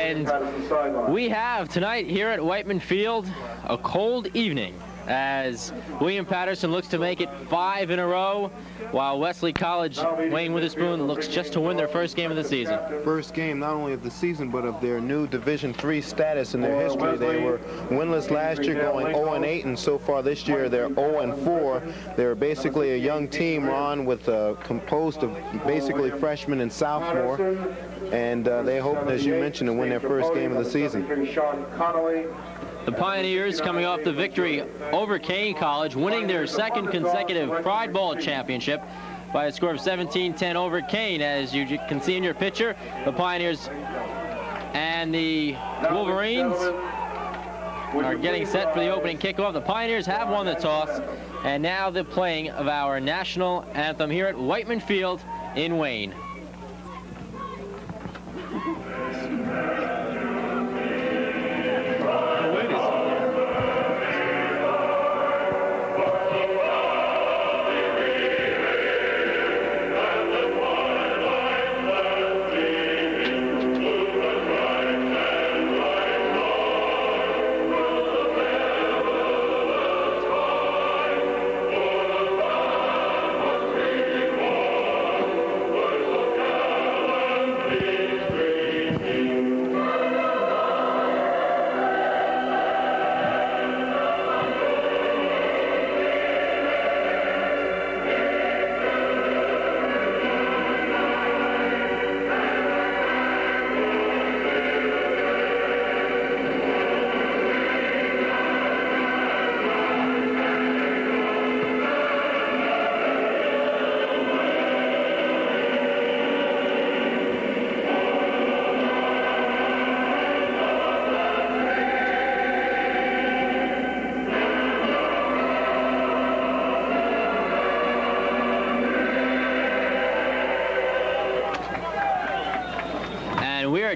And we have tonight here at Whiteman Field a cold evening as William Patterson looks to make it 5 in a row, while Wesley College, Wayne Witherspoon, looks just to win their first game of the season. First game not only of the season, but of their new Division III status in their history. They were winless last year, going 0-8, and so far this year they're 0-4. They're basically a young team, Ron, with composed of basically freshmen and sophomore, and they hope, as you mentioned, to win their first game of the season. The Pioneers coming off the victory over Kane College, winning their second consecutive Pride Bowl championship by a score of 17-10 over Kane. As you can see in your picture, the Pioneers and the Wolverines are getting set for the opening kickoff. The Pioneers have won the toss, and now the playing of our national anthem here at Whiteman Field in Wayne.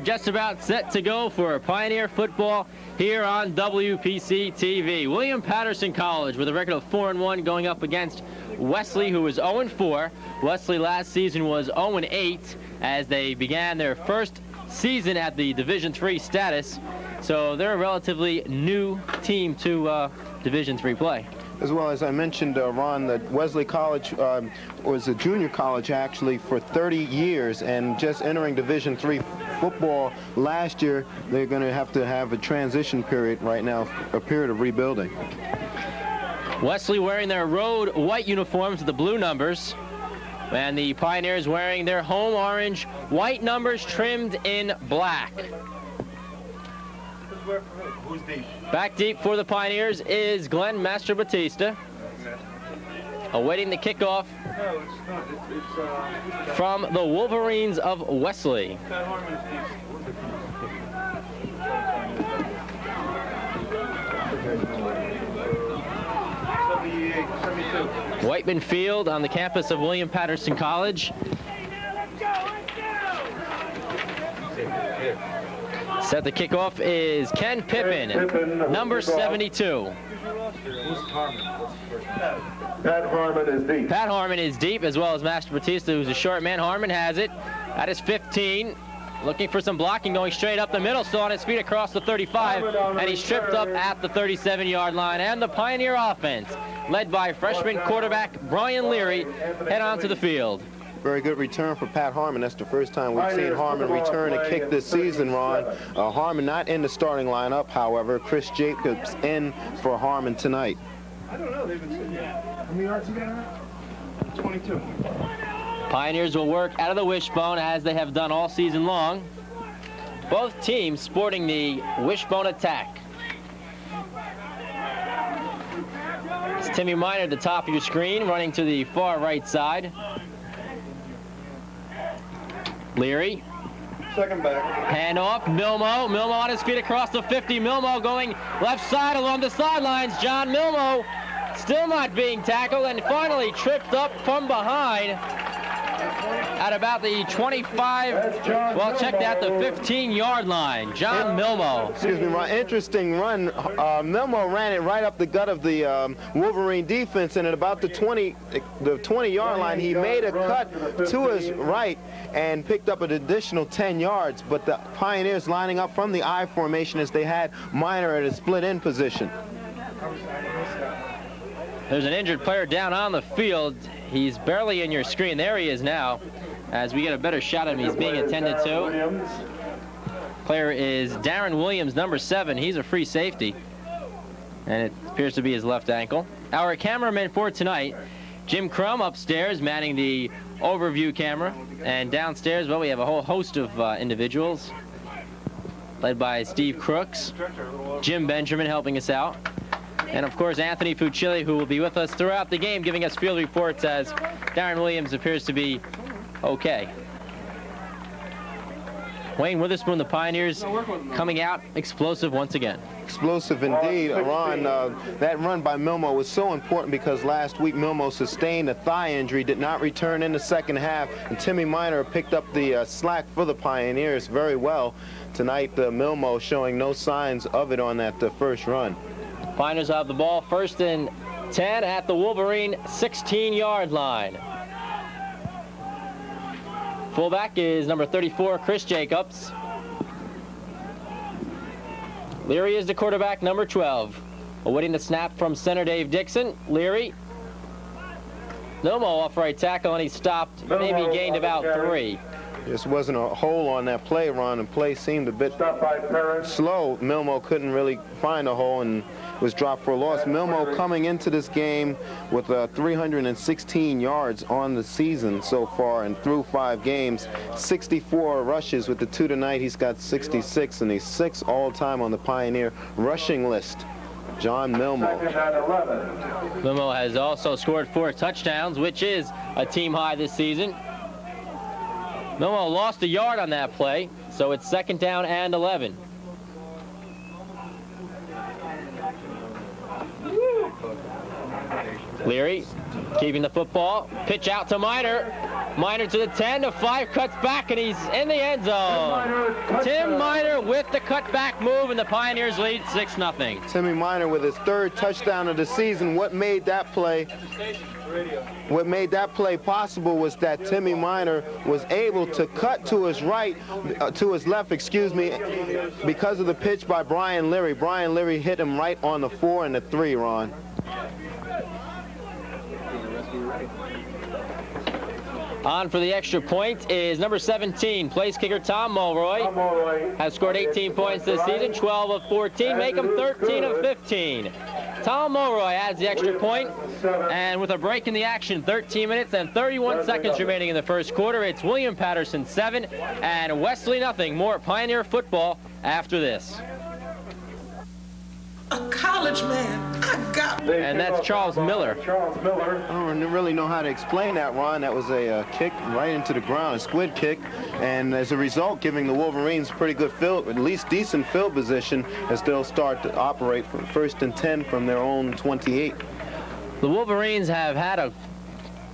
Just about set to go for Pioneer football here on WPC TV. William Patterson College with a record of 4-1 going up against Wesley, who was 0-4. Wesley last season was 0-8 as they began their first season at the Division III status. So they're a relatively new team to Division III play. As well, as I mentioned, Ron, that Wesley College was a junior college actually for 30 years, and just entering Division III football last year, they're going to have a transition period right now, a period of rebuilding. Wesley wearing their road white uniforms with the blue numbers, and the Pioneers wearing their home orange, white numbers trimmed in black. Who's deep? Back deep for the Pioneers is Glenn Master Batista, awaiting the kickoff from the Wolverines of Wesley. Whiteman Field on the campus of William Patterson College. Set the kickoff is Ken Pippin, number 72. Pat Harmon is deep. Pat Harmon is deep, as well as Master Batista, who's a short man. Harmon has it at his 15. Looking for some blocking, going straight up the middle, still on his feet across the 35, and he's tripped up at the 37-yard line. And the Pioneer offense, led by freshman quarterback Brian Leary, head onto the field. Very good return for Pat Harmon. That's the first time we've seen Harmon return a kick this season, Ron. Harmon not in the starting lineup, however. Chris Jacobs in for Harmon tonight. I don't know. They've been sitting here. How many yards you got now? 22. Pioneers will work out of the wishbone as they have done all season long. Both teams sporting the wishbone attack. It's Timmy Miner at the top of your screen, running to the far right side. Leary. Second back. Hand off, Milmo. Milmo on his feet across the 50. Milmo going left side along the sidelines. John Milmo still not being tackled and finally tripped up from behind. at about the 25, well, check that, the 15-yard line. John Milmo. Excuse me, Ron. Interesting run. Milmo ran it right up the gut of the Wolverine defense, and at about the 20-yard line, he made a cut to his right and picked up an additional 10 yards. But the Pioneers lining up from the I formation as they had Minor at a split-end position. There's an injured player down on the field. He's barely in your screen. There he is now, as we get a better shot at him. He's being attended to. Player is Darren Williams, number 7. He's a free safety, and it appears to be his left ankle. Our cameraman for tonight, Jim Crum, upstairs manning the overview camera, and downstairs, well, we have a whole host of individuals led by Steve Crooks, Jim Benjamin helping us out, and of course Anthony Fucilli, who will be with us throughout the game giving us field reports as Darren Williams appears to be okay. Wayne Witherspoon, the Pioneers coming out explosive once again. Explosive indeed, Ron. That run by Milmo was so important because last week Milmo sustained a thigh injury, did not return in the second half, and Timmy Minor picked up the slack for the Pioneers very well. Tonight, Milmo showing no signs of it on that first run. Pioneers have the ball, 1st and 10 at the Wolverine 16-yard line. Fullback is number 34, Chris Jacobs. Leary is the quarterback, number 12. Awaiting the snap from center Dave Dixon. Leary. Milmo off right tackle, and he stopped, maybe gained about 3. Just wasn't a hole on that play, Ron. The play seemed a bit slow. Milmo couldn't really find a hole and was dropped for a loss. Milmo coming into this game with 316 yards on the season so far and through 5 games. 64 rushes with the 2 tonight. He's got 66, and he's 6th all-time on the Pioneer rushing list. John Milmo. Milmo has also scored 4 touchdowns, which is a team high this season. Milmo lost a yard on that play, so it's 2nd down and 11. Leary keeping the football. Pitch out to Minor. Minor to the 10, to 5, cuts back, and he's in the end zone. Tim Minor with the cutback move, and the Pioneers lead 6-0. Timmy Minor with his 3rd touchdown of the season. What made that play possible was that Timmy Minor was able to cut to his right, to his left, excuse me, because of the pitch by Brian Leary. Brian Leary hit him right on the 4 and the 3, Ron. On for the extra point is number 17, place kicker Tom Mulroy. Has scored 18 points this season, 12 of 14, make him 13 of 15. Tom Mulroy adds the extra point, and with a break in the action, 13 minutes and 31 seconds remaining in the first quarter, it's William Patterson 7 and Wesley 0. More Pioneer football after this. A college man, I got me. And that's Charles Miller. I don't really know how to explain that, Ron. That was a kick right into the ground, a squid kick, and as a result, giving the Wolverines pretty good field, at least decent field position as they'll start to operate from 1st and 10 from their own 28. The Wolverines have had a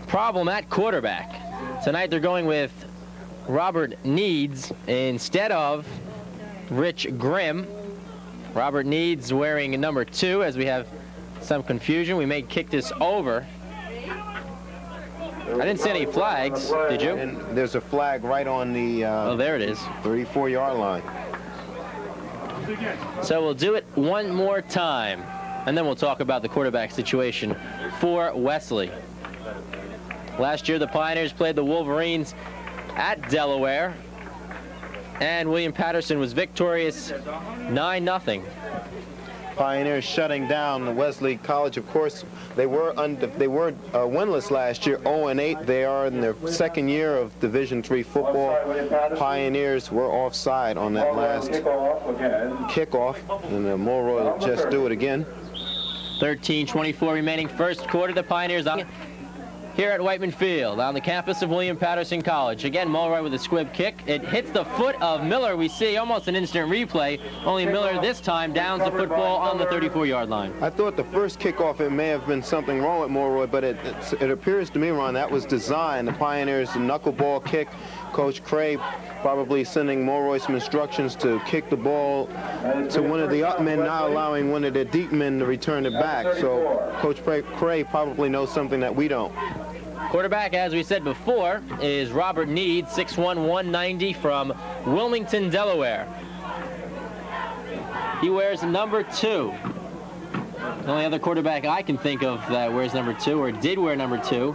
problem at quarterback. Tonight they're going with Robert Needs instead of Rich Grimm. Robert Needs wearing number 2 as we have some confusion. We may kick this over. I didn't see any flags, did you? And there's a flag right on the oh, there it is. 34-yard line. So we'll do it one more time, and then we'll talk about the quarterback situation for Wesley. Last year, the Pioneers played the Wolverines at Delaware, and William Patterson was victorious 9-0. Pioneers shutting down Wesley College. Of course, they were winless last year, 0-8. They are in their 2nd year of Division III football. Pioneers were offside on that last kickoff, and Mulroy will just do it again. 13:24 remaining first quarter. The Pioneers on. here at Whiteman Field on the campus of William Patterson College. Again, Mulroy with a squib kick. It hits the foot of Miller. We see almost an instant replay. Only Miller this time downs the football on the 34-yard line. I thought the first kickoff, it may have been something wrong with Mulroy, but it appears to me, Ron, that was designed. The Pioneers, the knuckleball kick. Coach Cray probably sending Mulroy some instructions to kick the ball to one of the up men, not allowing one of the deep men to return it back. So Coach Cray probably knows something that we don't. Quarterback, as we said before, is Robert Need, 6'1", 190 from Wilmington, Delaware. He wears number 2. The only other quarterback I can think of that wears number 2 or did wear number 2,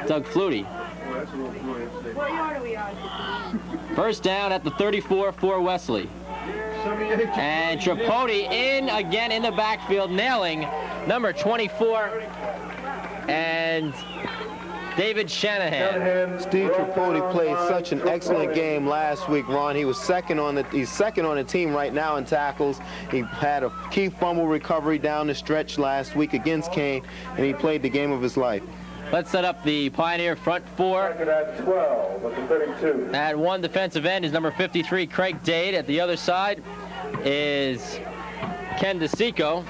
Doug Flutie. First down at the 34 for Wesley. And Tripodi in again in the backfield, nailing number 24 and David Shanahan. Steve Tripodi played such an excellent game last week, Ron. He was he's second on the team right now in tackles. He had a key fumble recovery down the stretch last week against Kane, and he played the game of his life. Let's set up the Pioneer front four. At 12 at the 32. At one defensive end is number 53, Craig Dade. At the other side is Ken DeSico,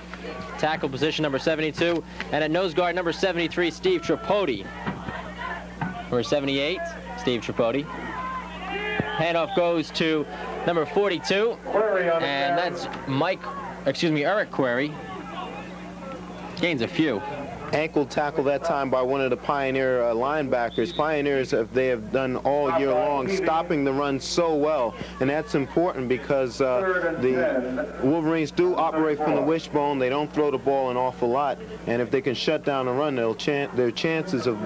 tackle position number 72. And at nose guard, number 73, Steve Tripodi. Number 78, Steve Tripodi. Handoff goes to number 42, and that's Eric Query. Gains a few. Ankle tackle that time by one of the Pioneer linebackers. Pioneers, they have done all year long, stopping the run so well, and that's important because the Wolverines do operate from the wishbone. They don't throw the ball an awful lot, and if they can shut down the run, their chances of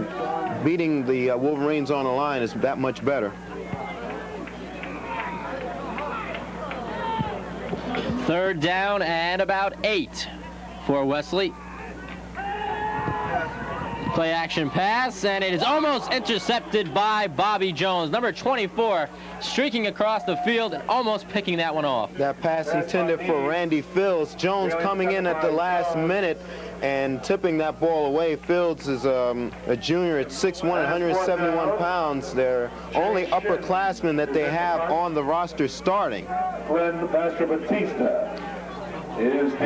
beating the Wolverines on the line is that much better. Third down and about 8 for Wesley. Play action pass, and it is almost intercepted by Bobby Jones. Number 24 streaking across the field and almost picking that one off. That pass intended for Randy Fields. Jones coming in at the last minute and tipping that ball away. Fields is a junior at 6'1", 171 pounds. They're only upperclassmen that they have on the roster starting.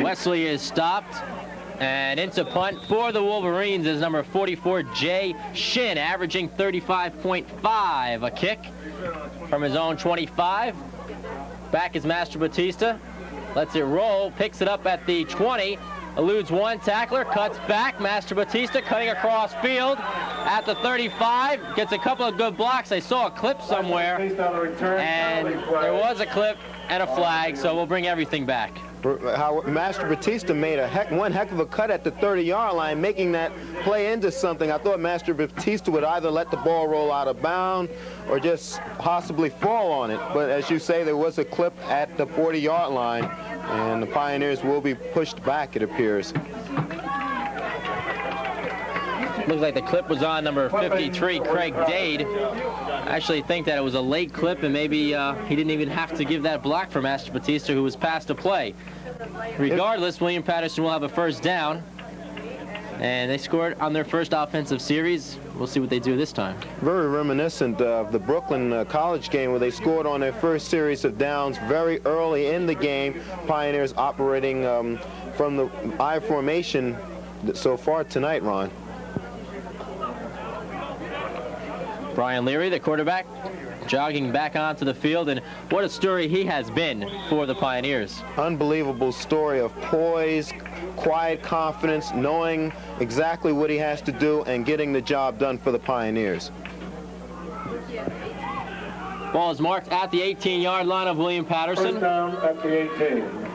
Wesley is stopped. And into punt for the Wolverines is number 44, Jay Shin, averaging 35.5. A kick from his own 25. Back is Master Batista. Lets it roll, picks it up at the 20. Eludes one tackler, cuts back. Master Batista cutting across field at the 35. Gets a couple of good blocks. I saw a clip somewhere. And there was a clip and a flag, so we'll bring everything back. Master Batista made one heck of a cut at the 30-yard line, making that play into something. I thought Master Batista would either let the ball roll out of bounds or just possibly fall on it. But as you say, there was a clip at the 40-yard line, and the Pioneers will be pushed back, it appears. Looks like the clip was on number 53, Craig Dade. I actually think that it was a late clip, and maybe he didn't even have to give that block for Master Batista, who was past the play. Regardless, William Patterson will have a first down, and they scored on their first offensive series. We'll see what they do this time. Very reminiscent of the Brooklyn College game where they scored on their first series of downs very early in the game. Pioneers operating from the I formation so far tonight, Ron. Brian Leary, the quarterback, jogging back onto the field, and what a story he has been for the Pioneers. Unbelievable story of poise, quiet confidence, knowing exactly what he has to do and getting the job done for the Pioneers. Ball is marked at the 18-yard line of William Patterson. First down at the 18.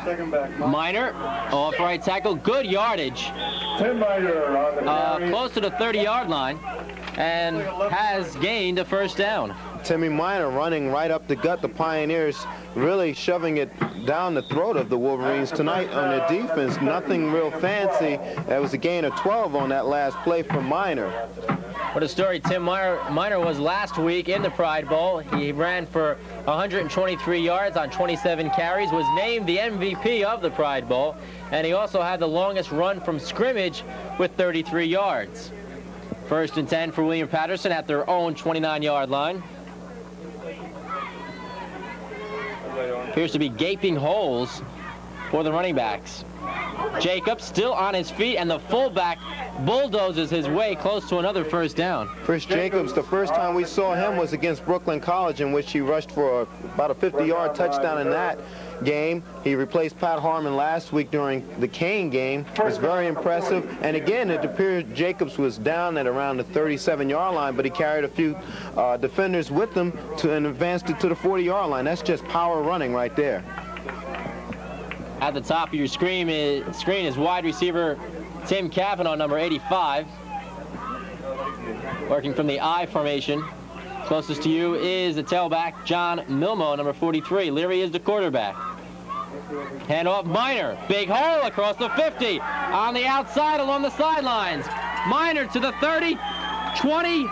Second back. Minor, off right tackle, good yardage. Tim Minor on the close to the 30-yard line, and has gained a first down. Timmy Minor running right up the gut. The Pioneers really shoving it down the throat of the Wolverines tonight on their defense. Nothing real fancy. That was a gain of 12 on that last play from Minor. What a story Tim Minor was last week in the Pride Bowl. He ran for 123 yards on 27 carries, was named the MVP of the Pride Bowl, and he also had the longest run from scrimmage with 33 yards. 1st and 10 for William Patterson at their own 29-yard line. Appears to be gaping holes for the running backs. Jacobs still on his feet, and the fullback bulldozes his way close to another 1st down. Chris Jacobs, the first time we saw him was against Brooklyn College, in which he rushed for about a 50-yard touchdown in that game. He replaced Pat Harmon last week during the Kane game. It was very impressive. And again, it appeared Jacobs was down at around the 37-yard line, but he carried a few defenders with him and advanced it to the 40-yard line. That's just power running right there. At the top of your screen is wide receiver Tim Cavanaugh, number 85. Working from the I formation. Closest to you is the tailback, John Milmo, number 43. Leary is the quarterback. Handoff, Minor. Big hole across the 50. On the outside along the sidelines. Minor to the 30, 20.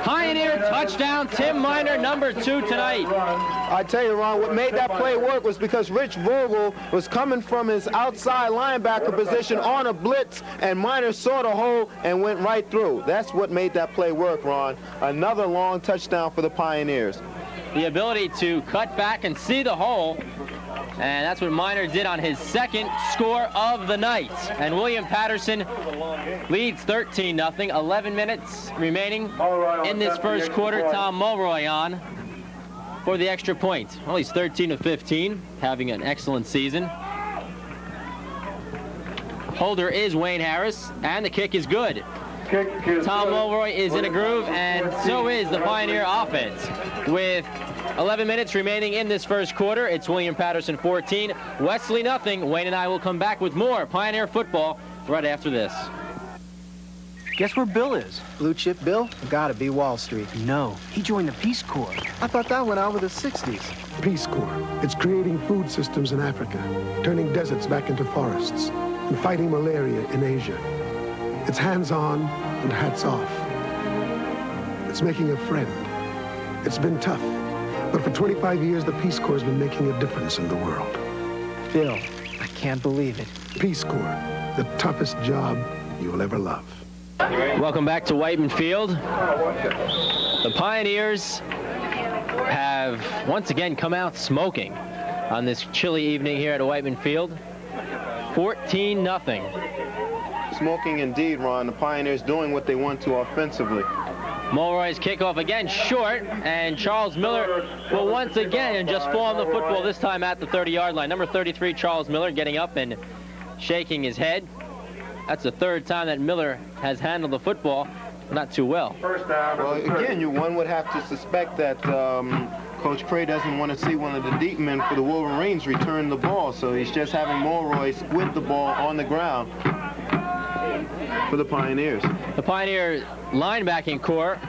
Pioneer touchdown, Tim Minor, number 2 tonight. I tell you, Ron, what made that play work was because Rich Vogel was coming from his outside linebacker position on a blitz, and Minor saw the hole and went right through. That's what made that play work, Ron. Another long touchdown for the Pioneers. The ability to cut back and see the hole, and that's what Minor did on his 2nd score of the night. And William Patterson leads 13-0. 11 minutes remaining in this 1st quarter. Tom Mulroy on for the extra point. Well, he's 13 of 15, having an excellent season. Holder is Wayne Harris, and the kick is good. Tom Mulroy is in a groove, and so is the Pioneer offense. With 11 minutes remaining in this 1st quarter, it's William Patterson 14, Wesley nothing. Wayne and I will come back with more Pioneer football right after this. Guess where Bill is? Blue chip Bill? Gotta be Wall Street. No, he joined the Peace Corps. I thought that went out with the 60s. Peace Corps. It's creating food systems in Africa, turning deserts back into forests, and fighting malaria in Asia. It's hands-on and hats off. It's making a friend. It's been tough, but for 25 years, the Peace Corps has been making a difference in the world. Bill, I can't believe it. Peace Corps, the toughest job you'll ever love. Welcome back to Whiteman Field. The Pioneers have once again come out smoking on this chilly evening here at Whiteman Field. 14-0. Smoking indeed, Ron. The Pioneers doing what they want to offensively. Mulroy's kickoff again short, and Charles Miller will once again just fall on the football, this time at the 30-yard line. Number 33, Charles Miller, getting up and shaking his head. That's the 3rd time that Miller has handled the football not too well. Well, again, one would have to suspect that Coach Cray doesn't want to see one of the deep men for the Wolverines return the ball, so he's just having Mulroy squid the ball on the ground for the Pioneers. The Pioneer linebacking core,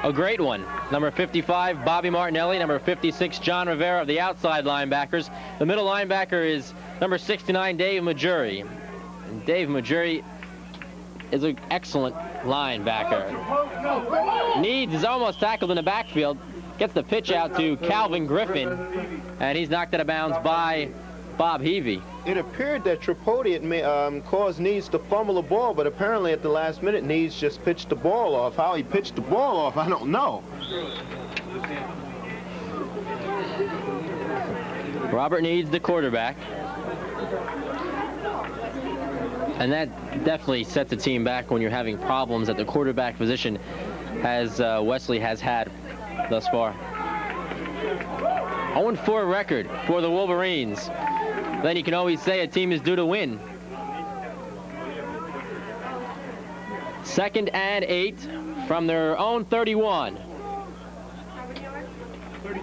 a great one. Number 55, Bobby Martinelli. Number 56, John Rivera of the outside linebackers. The middle linebacker is number 69, Dave Majuri. And Dave Majuri is an excellent linebacker. Needs is almost tackled in the backfield. Gets the pitch out to Calvin Griffin, and he's knocked out of bounds by Bob Heavey. It appeared that Tripodi caused Needs to fumble the ball, but apparently at the last minute, Needs just pitched the ball off. How he pitched the ball off, I don't know. Robert Needs, the quarterback. And that definitely sets the team back when you're having problems at the quarterback position, as Wesley has had thus far. 0-4 record for the Wolverines. Then you can always say a team is due to win. 2nd and 8 from their own 31.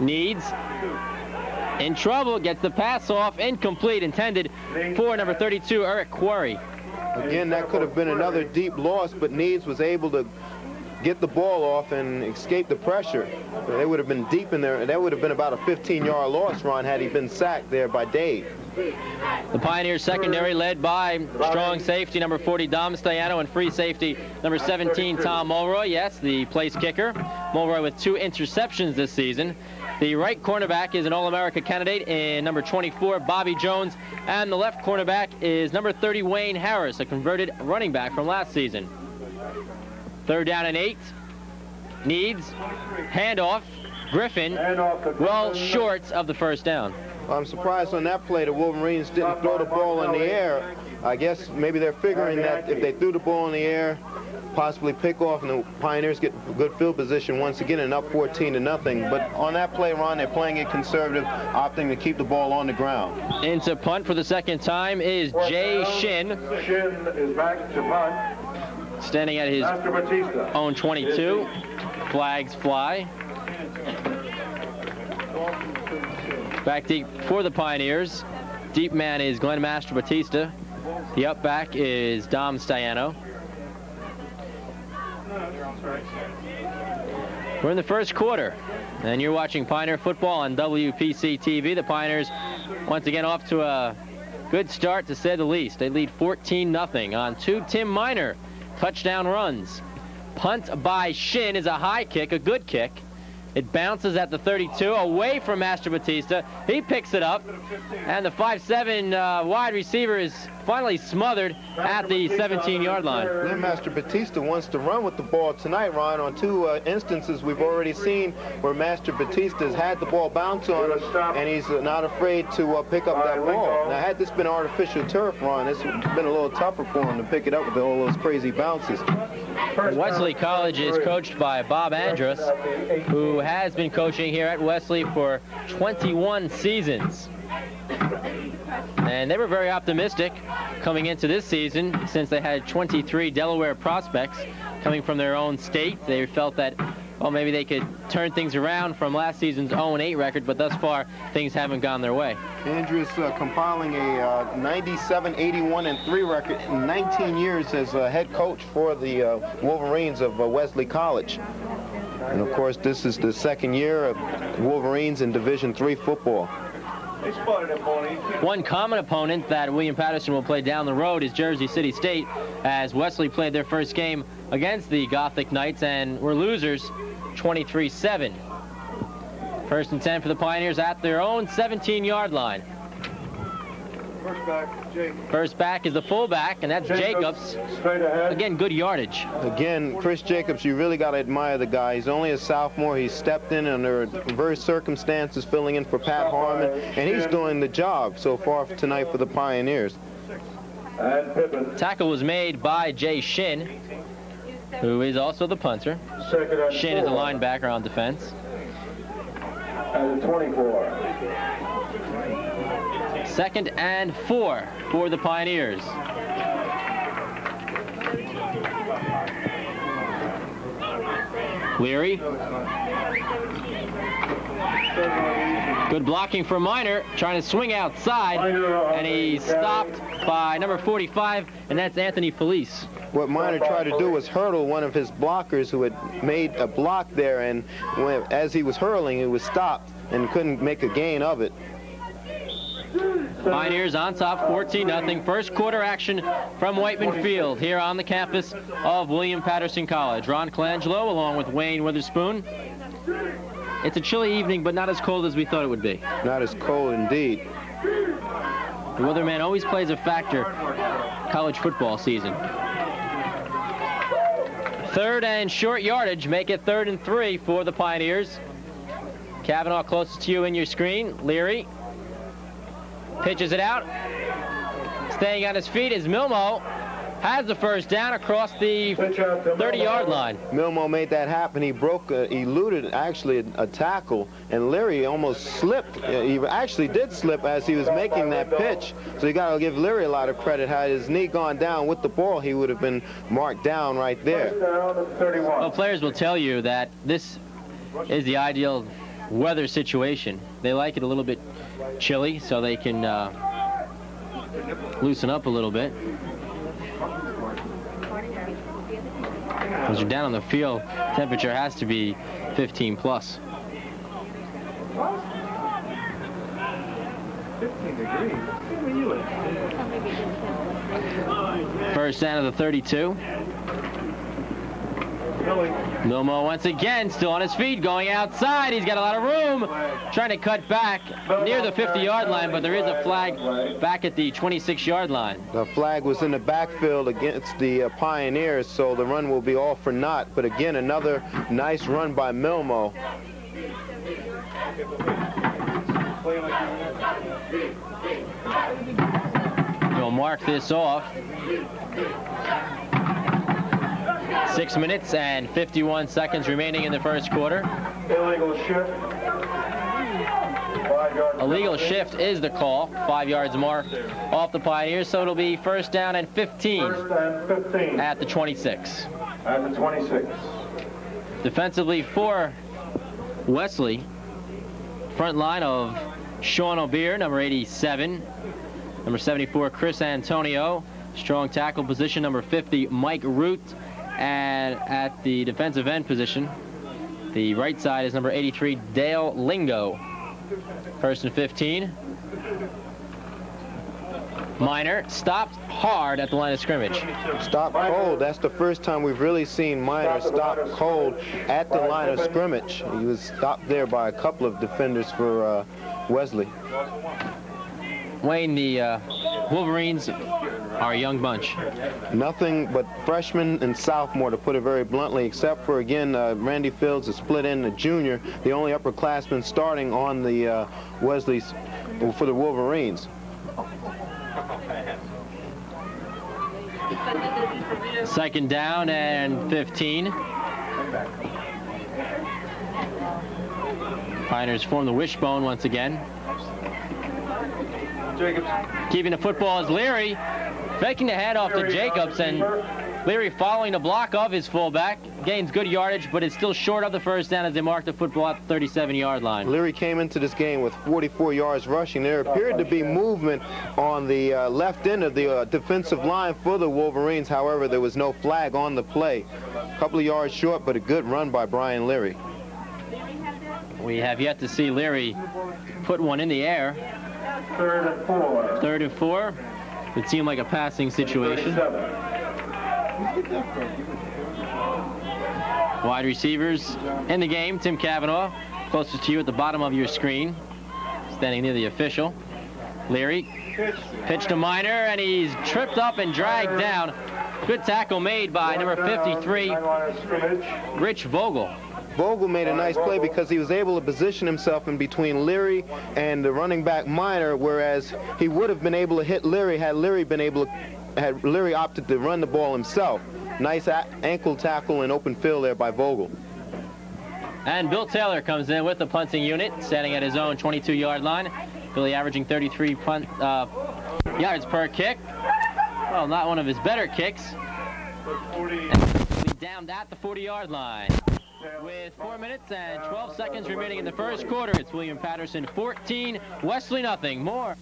Needs in trouble, gets the pass off, incomplete, intended for number 32, Eric Quarry. Again, that could have been another deep loss, but Needs was able to get the ball off and escape the pressure. They would have been deep in there. That would have been about a 15-yard loss, Ron, had he been sacked there by Dave. The Pioneers secondary led by strong safety number 40 Dom Staiano and free safety number 17 Tom Mulroy. Yes, the place kicker. Mulroy with 2 interceptions this season. The right cornerback is an All-America candidate in number 24 Bobby Jones, and the left cornerback is number 30 Wayne Harris, a converted running back from last season. 3rd down and 8. Needs handoff. Griffin well short of the first down. I'm surprised on that play the Wolverines didn't throw the ball in the air. I guess maybe they're figuring that if they threw the ball in the air, possibly pick off, and the Pioneers get good field position once again and up 14-0. But on that play, Ron, they're playing it conservative, opting to keep the ball on the ground. Into punt for the second time is Jay Shin. Shin is back to punt. Standing at his own 22. Flags fly. Back deep for the Pioneers. Deep man is Glenn Master Batista. The up back is Dom Staiano. We're in the first quarter, and you're watching Pioneer football on WPC TV. The Pioneers once again off to a good start, to say the least. They lead 14-0 on 2 Tim Minor touchdown runs. Punt by Shin is a high kick, a good kick. It bounces at the 32, away from Master Batista. He picks it up, and the 5'7" wide receiver is finally smothered at the 17-yard line. Then Master Batista wants to run with the ball tonight, Ron. On 2 instances we've already seen where Master Batista has had the ball bounce on him, and he's not afraid to pick up that ball. Now, had this been artificial turf, Ron, this would have been a little tougher for him to pick it up with all those crazy bounces. Wesley College is coached by Bob Andrus, who has been coaching here at Wesley for 21 seasons. And they were very optimistic coming into this season, since they had 23 Delaware prospects coming from their own state. They felt that, well, maybe they could turn things around from last season's 0-8 record, but thus far things haven't gone their way. Andrews compiling a 97-81-3 record in 19 years as head coach for the Wolverines of Wesley College. And of course, this is the second year of Wolverines in Division III football. One common opponent that William Patterson will play down the road is Jersey City State, as Wesley played their first game against the Gothic Knights and were losers 23-7. 1st and 10 for the Pioneers at their own 17-yard line. First back is the fullback, and that's Jacobs. Again, good yardage. Again, Chris Jacobs, you really got to admire the guy. He's only a sophomore. He stepped in under adverse circumstances, filling in for Pat Harmon, and he's doing the job so far tonight for the Pioneers. Tackle was made by Jay Shin, who is also the punter. Shin is a linebacker on defense. At the 24. 2nd and 4 for the Pioneers. Leary. Good blocking for Minor, trying to swing outside, and he's stopped by number 45, and that's Anthony Felice. What Minor tried to do was hurdle one of his blockers who had made a block there, and as he was hurling, he was stopped and couldn't make a gain of it. Pioneers on top, 14-0. First quarter action from Whiteman Field here on the campus of William Patterson College. Ron Colangelo along with Wayne Witherspoon. It's a chilly evening, but not as cold as we thought it would be. Not as cold indeed. The weatherman always plays a factor college football season. 3rd and short yardage, make it 3rd and 3 for the Pioneers. Kavanaugh closest to you in your screen. Leary pitches it out. Staying on his feet is Milmo. Has the first down across the 30-yard line. Milmo made that happen. He eluded actually a tackle, and Leary almost slipped. He actually did slip as he was making that pitch. So you got to give Leary a lot of credit. Had his knee gone down with the ball, he would have been marked down right there. Well, players will tell you that this is the ideal weather situation. They like it a little bit chilly so they can loosen up a little bit. As you're down on the field, temperature has to be 15 plus. 15 degrees. Where you at? First down of the 32. Milmo once again still on his feet, going outside. He's got a lot of room, trying to cut back near the 50-yard line, but there is a flag back at the 26-yard line. The flag was in the backfield against the Pioneers, so the run will be all for naught. But again, another nice run by Milmo. We'll mark this off. 6 minutes and 51 seconds remaining in the first quarter. Illegal shift. 5 yards. Illegal shift is the call. 5 yards marked off the Pioneers, so it'll be first down and 15. First and 15. At the 26. At the 26. Defensively for Wesley, front line of Sean O'Beer, number 87. Number 74, Chris Antonio. Strong tackle position, number 50, Mike Root. And at the defensive end position, the right side is number 83, Dale Lingo. First and 15. Minor stopped hard at the line of scrimmage. Stopped cold. That's the first time we've really seen Minor stop cold at the line of scrimmage. He was stopped there by a couple of defenders for Wesley. Wayne, the Wolverines are a young bunch. Nothing but freshmen and sophomore, to put it very bluntly, except for, again, Randy Fields is split in the junior, the only upperclassman starting on the Wesley's for the Wolverines. Second down and 15. Pioneers form the wishbone once again. Keeping the football is Leary, faking the handoff to Jacobs, and Leary following the block of his fullback. Gains good yardage, but is still short of the first down as they mark the football at the 37-yard line. Leary came into this game with 44 yards rushing. There appeared to be movement on the left end of the defensive line for the Wolverines. However, there was no flag on the play. A couple of yards short, but a good run by Brian Leary. We have yet to see Leary put one in the air. 3rd and 4. 3rd and 4. It seemed like a passing situation. Wide receivers in the game. Tim Cavanaugh, closest to you at the bottom of your screen, standing near the official. Leary pitched to Minor, and he's tripped up and dragged down. Good tackle made by number 53, Rich Vogel. Vogel made a nice play because he was able to position himself in between Leary and the running back Minor, whereas he would have been able to hit Leary had Leary opted to run the ball himself. Nice ankle tackle and open field there by Vogel. And Bill Taylor comes in with the punting unit, standing at his own 22-yard line. Billy averaging 33 yards per kick. Well, not one of his better kicks. And down at the 40-yard line. With 4 minutes and 12 seconds remaining in the first quarter, it's William Patterson 14, Wesley nothing. More.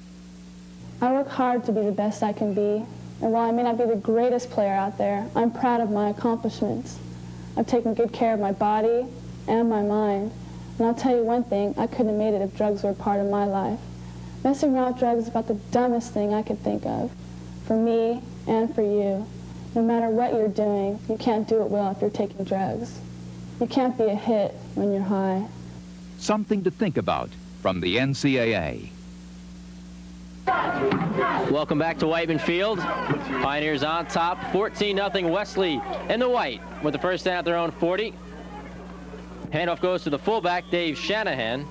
I work hard to be the best I can be, and while I may not be the greatest player out there, I'm proud of my accomplishments. I've taken good care of my body and my mind, and I'll tell you one thing, I couldn't have made it if drugs were a part of my life. Messing around with drugs is about the dumbest thing I could think of, for me and for you. No matter what you're doing, you can't do it well if you're taking drugs. You can't be a hit when you're high. Something to think about from the NCAA. Welcome back to Whiteman Field. Pioneers on top, 14-0 Wesley in the white with the first down at their own 40. Handoff goes to the fullback, Dave Shanahan.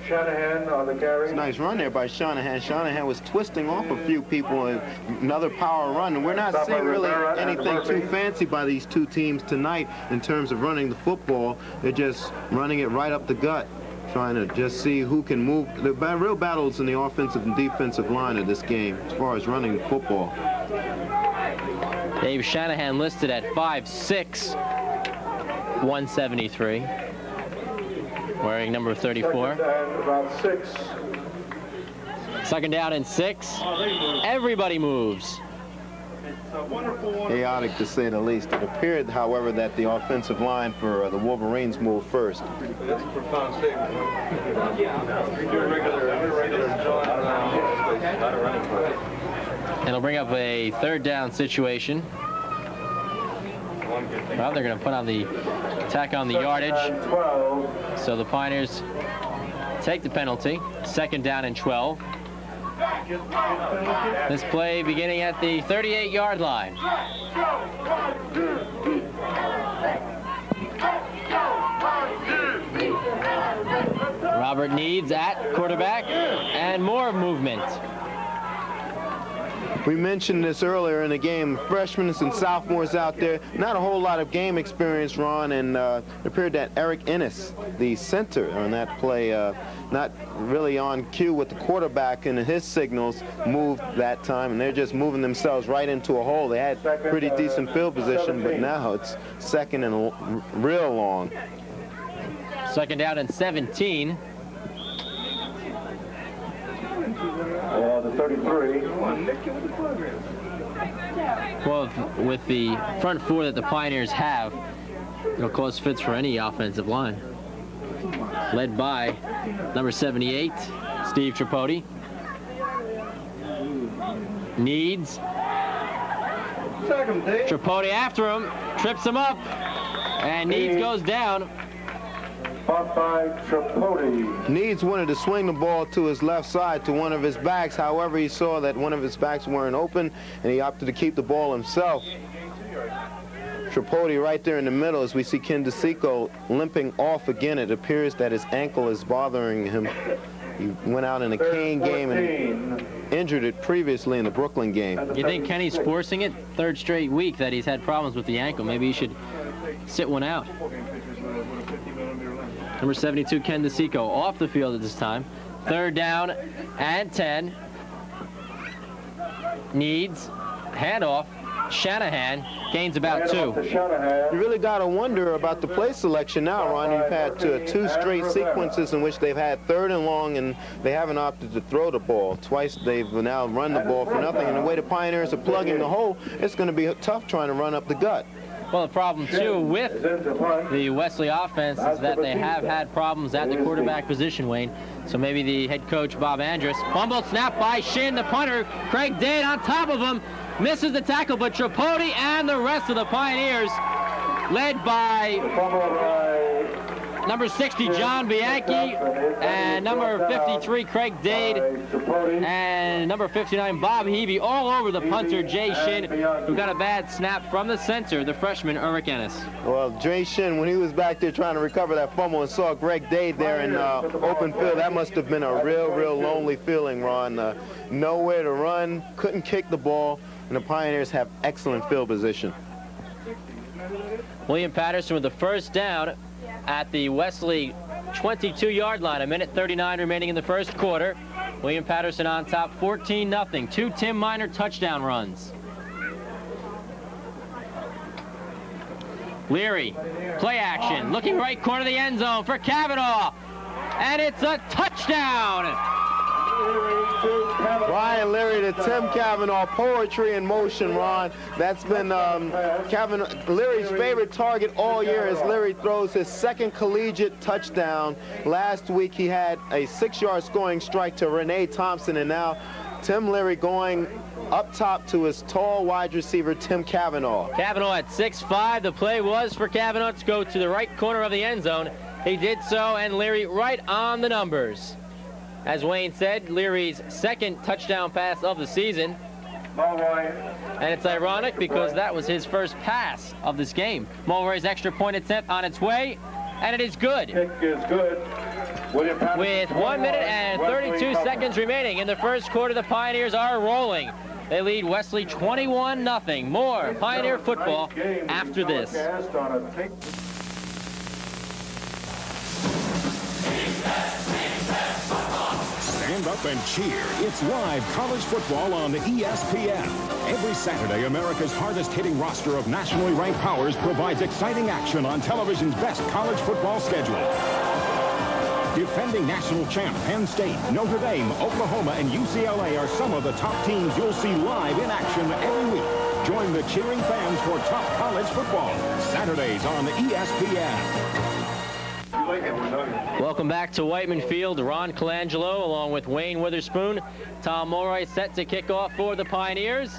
Shanahan on the carry. It's a nice run there by Shanahan. Shanahan was twisting off a few people and another power run. And we're not seeing really anything too fancy by these two teams tonight in terms of running the football. They're just running it right up the gut, trying to just see who can move. The real battles in the offensive and defensive line of this game as far as running the football. Dave Shanahan listed at 5'6", 173. Wearing number 34. About 6. Second down and 6. Everybody moves. chaotic to say the least. It appeared, however, that the offensive line for the Wolverines moved first. That's a profound statement. It'll bring up a third down situation. Well, they're going to put on the attack on the yardage. So the Pioneers take the penalty. Second down and 12. This play beginning at the 38-yard line. Robert Needs at quarterback, and more movement. We mentioned this earlier in the game. Freshmen and sophomores out there, not a whole lot of game experience, Ron, and it appeared that Eric Ennis, the center on that play, not really on cue with the quarterback and his signals, moved that time, and they're just moving themselves right into a hole. They had pretty decent field position, but now it's second and real long. Second down and 17. The 33. Well, with the front four that the Pioneers have, it'll cause fits for any offensive line. Led by number 78, Steve Tripodi. Needs. Tripodi after him, trips him up, and Needs goes down. Needs wanted to swing the ball to his left side to one of his backs. However, he saw that one of his backs weren't open, and he opted to keep the ball himself. Tripodi right there in the middle as we see Ken DeSico limping off again. It appears that his ankle is bothering him. He went out in a cane game and injured it previously in the Brooklyn game. You think Kenny's forcing it? Third straight week that he's had problems with the ankle. Maybe he should sit one out. Number 72, Ken DeSico, off the field at this time. Third down and 10. Needs. Handoff. Shanahan gains about 2. You really got to wonder about the play selection now, Ron. You've had two straight sequences in which they've had third and long, and they haven't opted to throw the ball. Twice they've now run the ball for nothing, and the way the Pioneers are plugging the hole, it's going to be tough trying to run up the gut. Well, the problem, too, with the Wesley offense is that they have had problems at the quarterback position, Wayne. So maybe the head coach, Bob Andrus, fumbled, snap by Shin, the punter. Craig Dade on top of him, misses the tackle, but Tripodi and the rest of the Pioneers, led by number 60, John Bianchi, and number 53, Craig Dade, and number 59, Bob Heavey, all over the punter, Jay Shin, who got a bad snap from the center, the freshman, Eric Ennis. Well, Jay Shin, when he was back there trying to recover that fumble and saw Greg Dade there in open field, that must have been a real lonely feeling, Ron. Nowhere to run, couldn't kick the ball, and the Pioneers have excellent field position. William Patterson with the first down at the Wesley 22-yard line. 1:39 remaining in the first quarter. William Patterson on top, 14-0. 2 Tim Miner touchdown runs. Leary, play action, looking right corner of the end zone for Cavanaugh, and it's a touchdown. Ryan Leary to Tim Cavanaugh, poetry in motion, Ron. That's been Leary's favorite target all year as Leary throws his second collegiate touchdown. Last week he had a 6-yard scoring strike to Renee Thompson, and now Tim Leary going up top to his tall wide receiver, Tim Cavanaugh. Cavanaugh at 6'5". The play was for Cavanaugh to go to the right corner of the end zone. He did so, and Leary right on the numbers. As Wayne said, Leary's second touchdown pass of the season. And it's ironic because that was his first pass of this game. Mulroy's extra point attempt on its way, and it is good. Kick is good. With 1 minute and 32 seconds remaining in the first quarter, the Pioneers are rolling. They lead Wesley 21-0. More Pioneer football after this. Stand up and cheer. It's live college football on ESPN. Every Saturday, America's hardest-hitting roster of nationally ranked powers provides exciting action on television's best college football schedule. Defending national champ Penn State, Notre Dame, Oklahoma, and UCLA are some of the top teams you'll see live in action every week. Join the cheering fans for top college football. Saturdays on ESPN. Welcome back to Whiteman Field. Ron Colangelo along with Wayne Witherspoon. Tom Mulroy set to kick off for the Pioneers.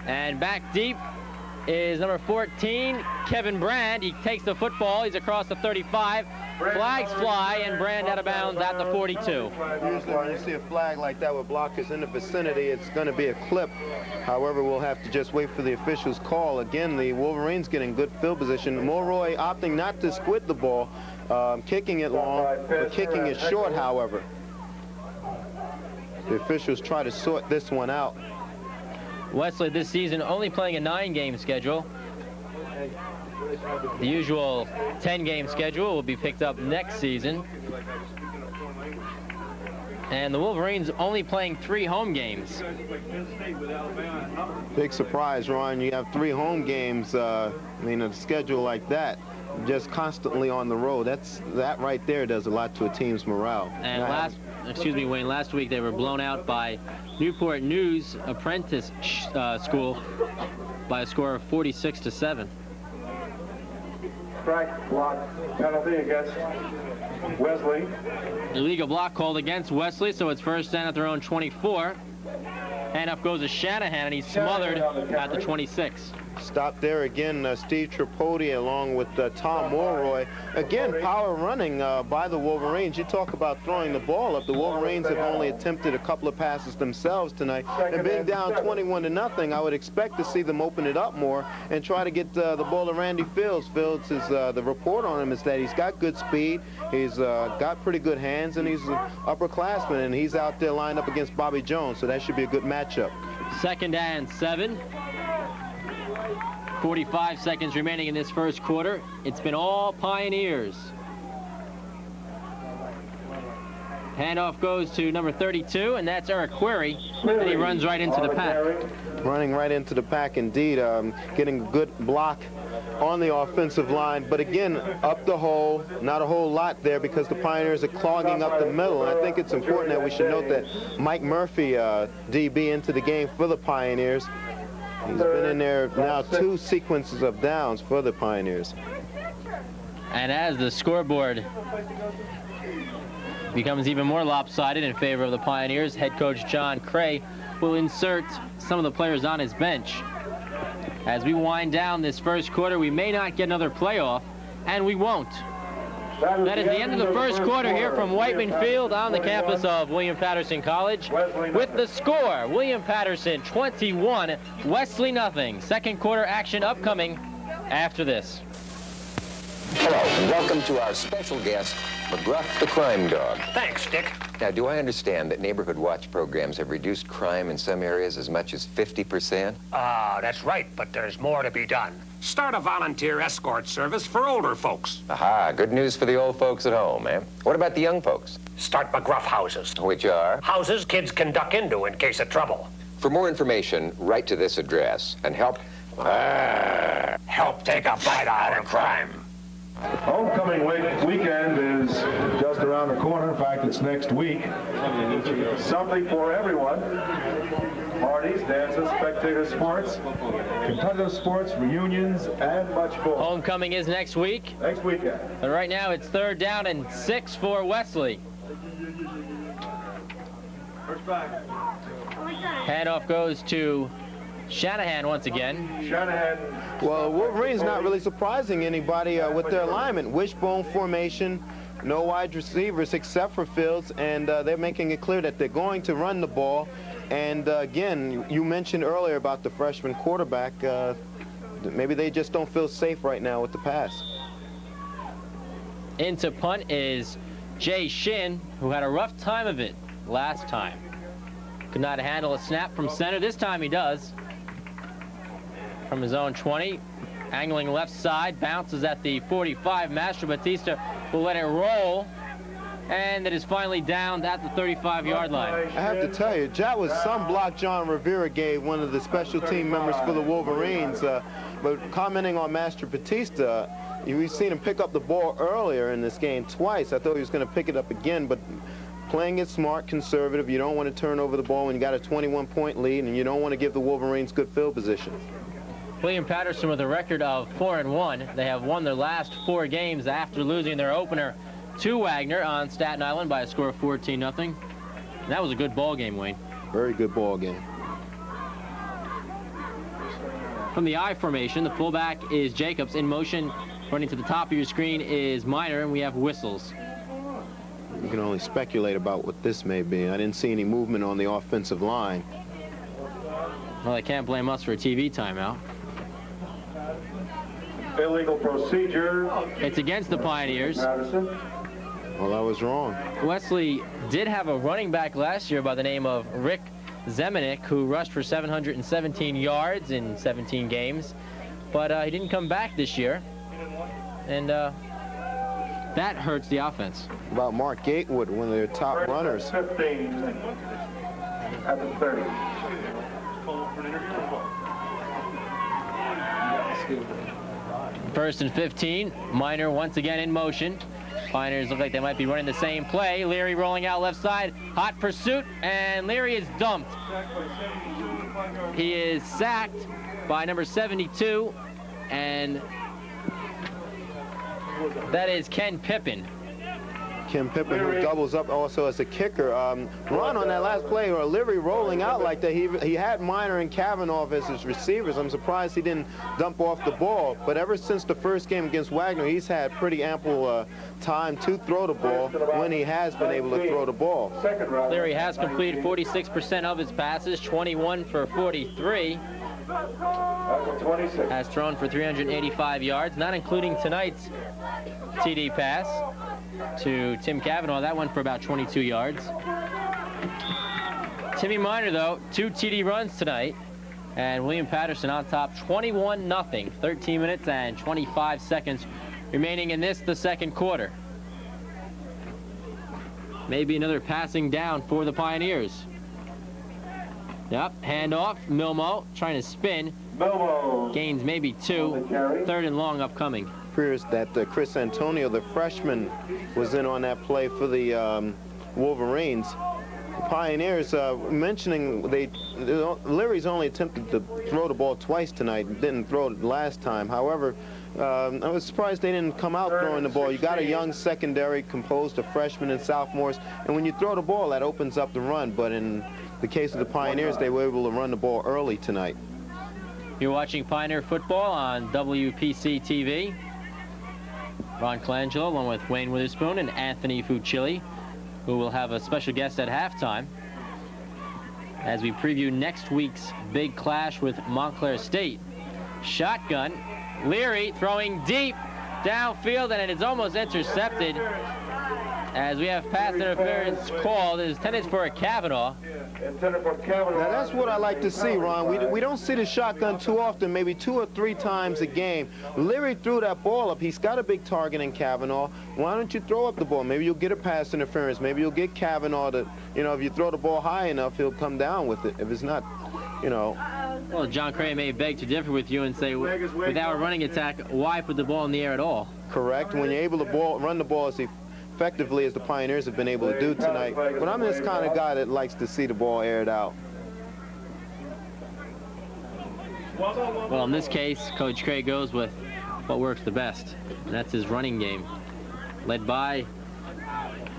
And back deep is number 14, Kevin Brand. He takes the football. He's across the 35. Flags fly, and Brand out of bounds at the 42. Usually when you see a flag like that with blockers in the vicinity, it's going to be a clip. However, we'll have to just wait for the official's call. Again, the Wolverines getting good field position. Mulroy opting not to squid the ball, kicking it long, but kicking it short, however. The officials try to sort this one out. Wesley this season only playing a 9-game schedule. The usual 10-game schedule will be picked up next season. And the Wolverines only playing 3 home games. Big surprise, Ron. You have 3 home games. I mean, a schedule like that, just constantly on the road. That right there does a lot to a team's morale. And Wayne, last week they were blown out by Newport News Apprentice School by a score of 46-7. Strike block penalty against Wesley. Illegal block called against Wesley, so it's first down at their own 24. And up goes to Shanahan, and he's smothered at the 26. Stop there again, Steve Tripodi along with Tom Mulroy. Again, power running by the Wolverines. You talk about throwing the ball up. The Wolverines have only attempted a couple of passes themselves tonight. And being down 21-0, I would expect to see them open it up more and try to get the ball to Randy Fields. Fields is the report on him is that he's got good speed, he's got pretty good hands, and he's an upperclassman, and he's out there lined up against Bobby Jones, so that should be a good matchup. 2nd and 7. 45 seconds remaining in this first quarter. It's been all Pioneers. Handoff goes to number 32, and that's Eric Query, and he runs right into the pack. Running right into the pack, indeed. Getting a good block on the offensive line, but again, up the hole, not a whole lot there because the Pioneers are clogging up the middle. And I think it's important that we should note that Mike Murphy, DB, into the game for the Pioneers. He's been in there now 2 sequences of downs for the Pioneers. And as the scoreboard becomes even more lopsided in favor of the Pioneers, head coach John Cray will insert some of the players on his bench. As we wind down this first quarter, we may not get another playoff, and we won't. That is the end of the first quarter here from Whiteman Field on the campus of William Patterson College. With the score, William Patterson 21, Wesley nothing. Second quarter action upcoming after this. Hello, and welcome to our special guest, McGruff the Crime Dog. Thanks, Dick. Now, do I understand that neighborhood watch programs have reduced crime in some areas as much as 50%? That's right, but there's more to be done. Start a volunteer escort service for older folks. Aha, good news for the old folks at home, eh? What about the young folks? Start McGruff houses. Which are? Houses kids can duck into in case of trouble. For more information, write to this address and help take a bite out of crime. Homecoming weekend is just around the corner. In fact, it's next week. Something for everyone. Parties, dances, spectator sports, competitive sports, reunions, and much more. Homecoming is next week. Next weekend. But right now it's 3rd down and 6 for Wesley. First back. Handoff goes to Shanahan once again. Shanahan. Well, Wolverines not really surprising anybody with their alignment. Wishbone formation, no wide receivers except for Fields, and they're making it clear that they're going to run the ball. And again, you mentioned earlier about the freshman quarterback. Maybe they just don't feel safe right now with the pass. Into punt is Jay Shin, who had a rough time of it last time. Could not handle a snap from center. This time he does. From his own 20, angling left side, bounces at the 45. Master Batista will let it roll, and it is finally down at the 35-yard line. I have to tell you, that was some block John Rivera gave one of the special team members for the Wolverines. But commenting on Master Batista, we've seen him pick up the ball earlier in this game twice. I thought he was going to pick it up again, but playing it smart, conservative. You don't want to turn over the ball when you got a 21-point lead, and you don't want to give the Wolverines good field position. William Patterson with a record of 4-1. They have won their last 4 games after losing their opener to Wagner on Staten Island by a score of 14-0. And that was a good ball game, Wayne. Very good ball game. From the I formation, the fullback is Jacobs. In motion, running to the top of your screen is Minor, and we have whistles. You can only speculate about what this may be. I didn't see any movement on the offensive line. Well, they can't blame us for a TV timeout. Illegal procedure. It's against the Pioneers. Well, I was wrong. Wesley did have a running back last year by the name of Rick Zemanek, who rushed for 717 yards in 17 games, but he didn't come back this year, and that hurts the offense. About Mark Gatewood, one of their top runners. 15 at the 30. First and 15. Minor once again in motion. Pioneers look like they might be running the same play. Leary rolling out left side. Hot pursuit, and Leary is dumped. He is sacked by number 72, and that is Ken Pippin. Ken Pippin, who doubles up also as a kicker. Run on that last play, or Leary rolling out like that. He had Minor and Kavanaugh as his receivers. I'm surprised he didn't dump off the ball. But ever since the first game against Wagner, he's had pretty ample time to throw the ball when he has been able to throw the ball. Leary has completed 46% of his passes, 21 for 43. Has thrown for 385 yards, not including tonight's TD pass to Tim Kavanaugh. That went for about 22 yards. Timmy Minor, though, 2 TD runs tonight, and William Patterson on top, 21-0. 13 minutes and 25 seconds remaining in this, the second quarter. Maybe another passing down for the Pioneers. Yep, handoff. Milmo trying to spin. Milmo Gains maybe 2. 3rd and long upcoming. Appears that Chris Antonio, the freshman, was in on that play for the Wolverines. The Pioneers, mentioning Leary's only attempted to throw the ball twice tonight, didn't throw it last time. However, I was surprised they didn't come out throwing the ball. You got a young secondary composed of freshmen and sophomores, and when you throw the ball, that opens up the run. But in the case of the Pioneers, they were able to run the ball early tonight. You're watching Pioneer football on WPC TV. Ron Colangelo, along with Wayne Witherspoon and Anthony Fucilli, who will have a special guest at halftime as we preview next week's big clash with Montclair State. Shotgun. Leary throwing deep downfield, and it is almost intercepted as we have pass interference called. It is intended for a Kavanaugh. Now that's what I like to see, Ron. We don't see the shotgun too often, maybe 2 or 3 times a game. Leary threw that ball up. He's got a big target in Kavanaugh. Why don't you throw up the ball? Maybe you'll get a pass interference. Maybe you'll get Kavanaugh to, if you throw the ball high enough, he'll come down with it. If it's not, Well, John Cray may beg to differ with you and say, with our running attack, why put the ball in the air at all? Correct. When you're able to run the ball as effectively as the Pioneers have been able to do tonight. But I'm this kind of guy that likes to see the ball aired out. Well, in this case, Coach Craig goes with what works the best, and that's his running game. Led by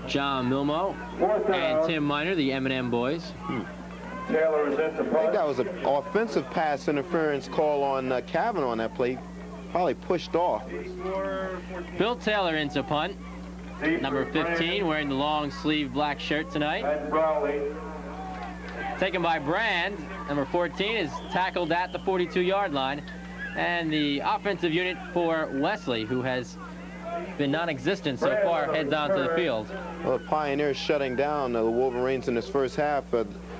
John Milmo and Tim Minor, the M&M boys. Taylor is in to I think that was an offensive pass interference call on Kavanaugh on that play. Probably pushed off. Bill Taylor into punt. Number 15, wearing the long sleeve black shirt tonight. Taken by Brand. Number 14 is tackled at the 42-yard line. And the offensive unit for Wesley, who has been non-existent so far, heads onto the field. Well, the Pioneers shutting down the Wolverines in this first half.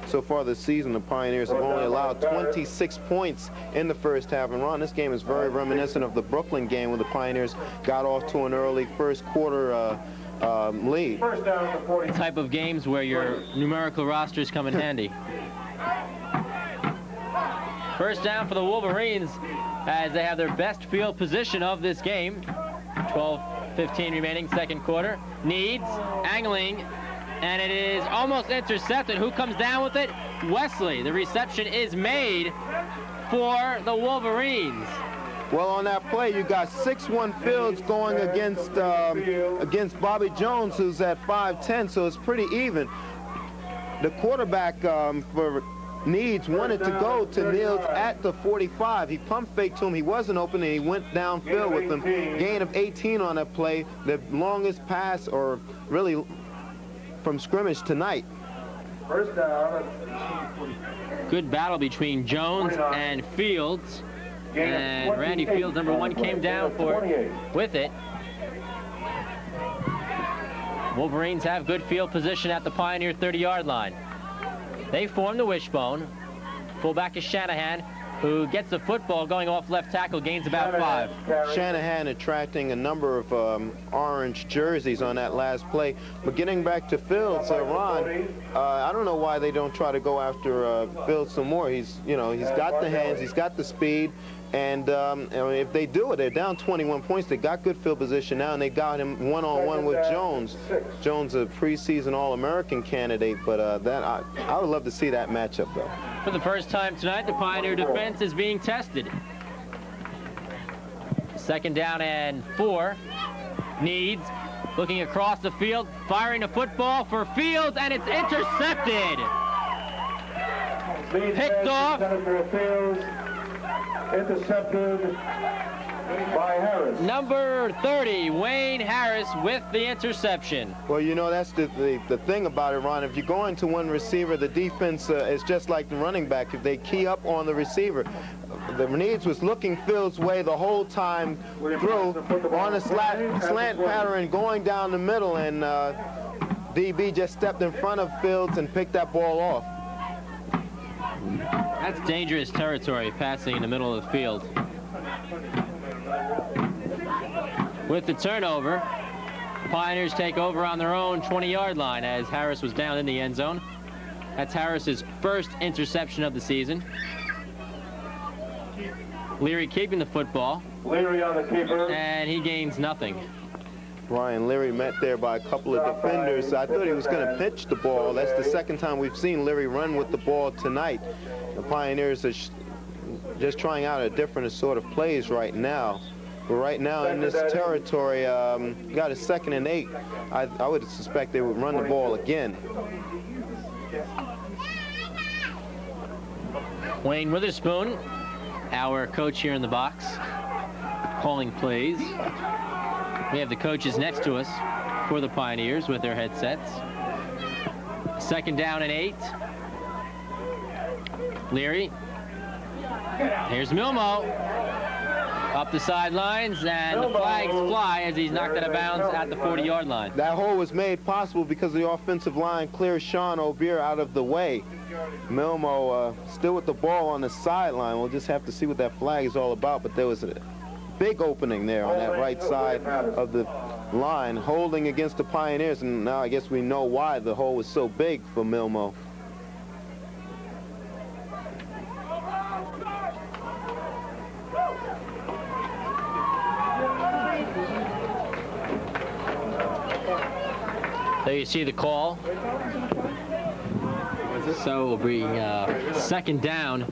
So far this season, the Pioneers have only allowed 26 points in the first half. And Ron, this game is very reminiscent of the Brooklyn game, where the Pioneers got off to an early first quarter lead. The type of games where your numerical rosters come in handy. First down for the Wolverines as they have their best field position of this game. 12-15 remaining, second quarter. Needs, angling, And it is almost intercepted. Who comes down with it? Wesley. The reception is made for the Wolverines. Well, on that play, you got 6'1" Fields going against Bobby Jones, who's at 5'10", so it's pretty even. The quarterback for Needs wanted to go to Niels at the 45. He pump faked to him. He wasn't open, and he went downfield with him. Gain of 18 on that play. The longest pass, or really from scrimmage tonight. First down. Good battle between Jones and Fields. And Randy Fields, number 1, came down for it with it. Wolverines have good field position at the Pioneer 30-yard line. They form the wishbone. Fullback is Shanahan, who gets the football going off left tackle, gains about 5. Shanahan attracting a number of orange jerseys on that last play. But getting back to Fields, Ron, I don't know why they don't try to go after Fields some more. He's got the hands, he's got the speed. And if they do it, they're down 21 points. They got good field position now, and they got him one-on-one with Jones. Jones, a preseason All-American candidate, but I would love to see that matchup, though. For the first time tonight, the Pioneer defense is being tested. 2nd down and 4. Needs, looking across the field, firing the football for Fields, and it's intercepted. Picked off. Intercepted by Harris. Number 30, Wayne Harris, with the interception. Well, you know, that's the thing about it, Ron. If you go into one receiver, the defense is just like the running back. If they key up on the receiver, the Needs was looking Fields' way the whole time through on a slant pattern going down the middle, and DB just stepped in front of Fields and picked that ball off. That's dangerous territory, passing in the middle of the field. With the turnover, Pioneers take over on their own 20-yard line as Harris was down in the end zone. That's Harris's first interception of the season. Leary keeping the football. Leary on the keeper. And he gains nothing. Ryan Leary met there by a couple of defenders. I thought he was going to pitch the ball. That's the second time we've seen Leary run with the ball tonight. The Pioneers are just trying out a different sort of plays right now. But right now in this territory, got a 2nd and 8. I would suspect they would run the ball again. Wayne Witherspoon, our coach here in the box, calling plays. We have the coaches next to us for the Pioneers with their headsets. 2nd down and 8. Leary. Here's Milmo. Up the sidelines, and the flags fly as he's knocked out of bounds at the 40-yard line. That hole was made possible because the offensive line clears Sean O'Beer out of the way. Milmo still with the ball on the sideline. We'll just have to see what that flag is all about, but there was a big opening there on that right side of the line, holding against the Pioneers, and now I guess we know why the hole was so big for Milmo. There you see the call. So it'll be 2nd down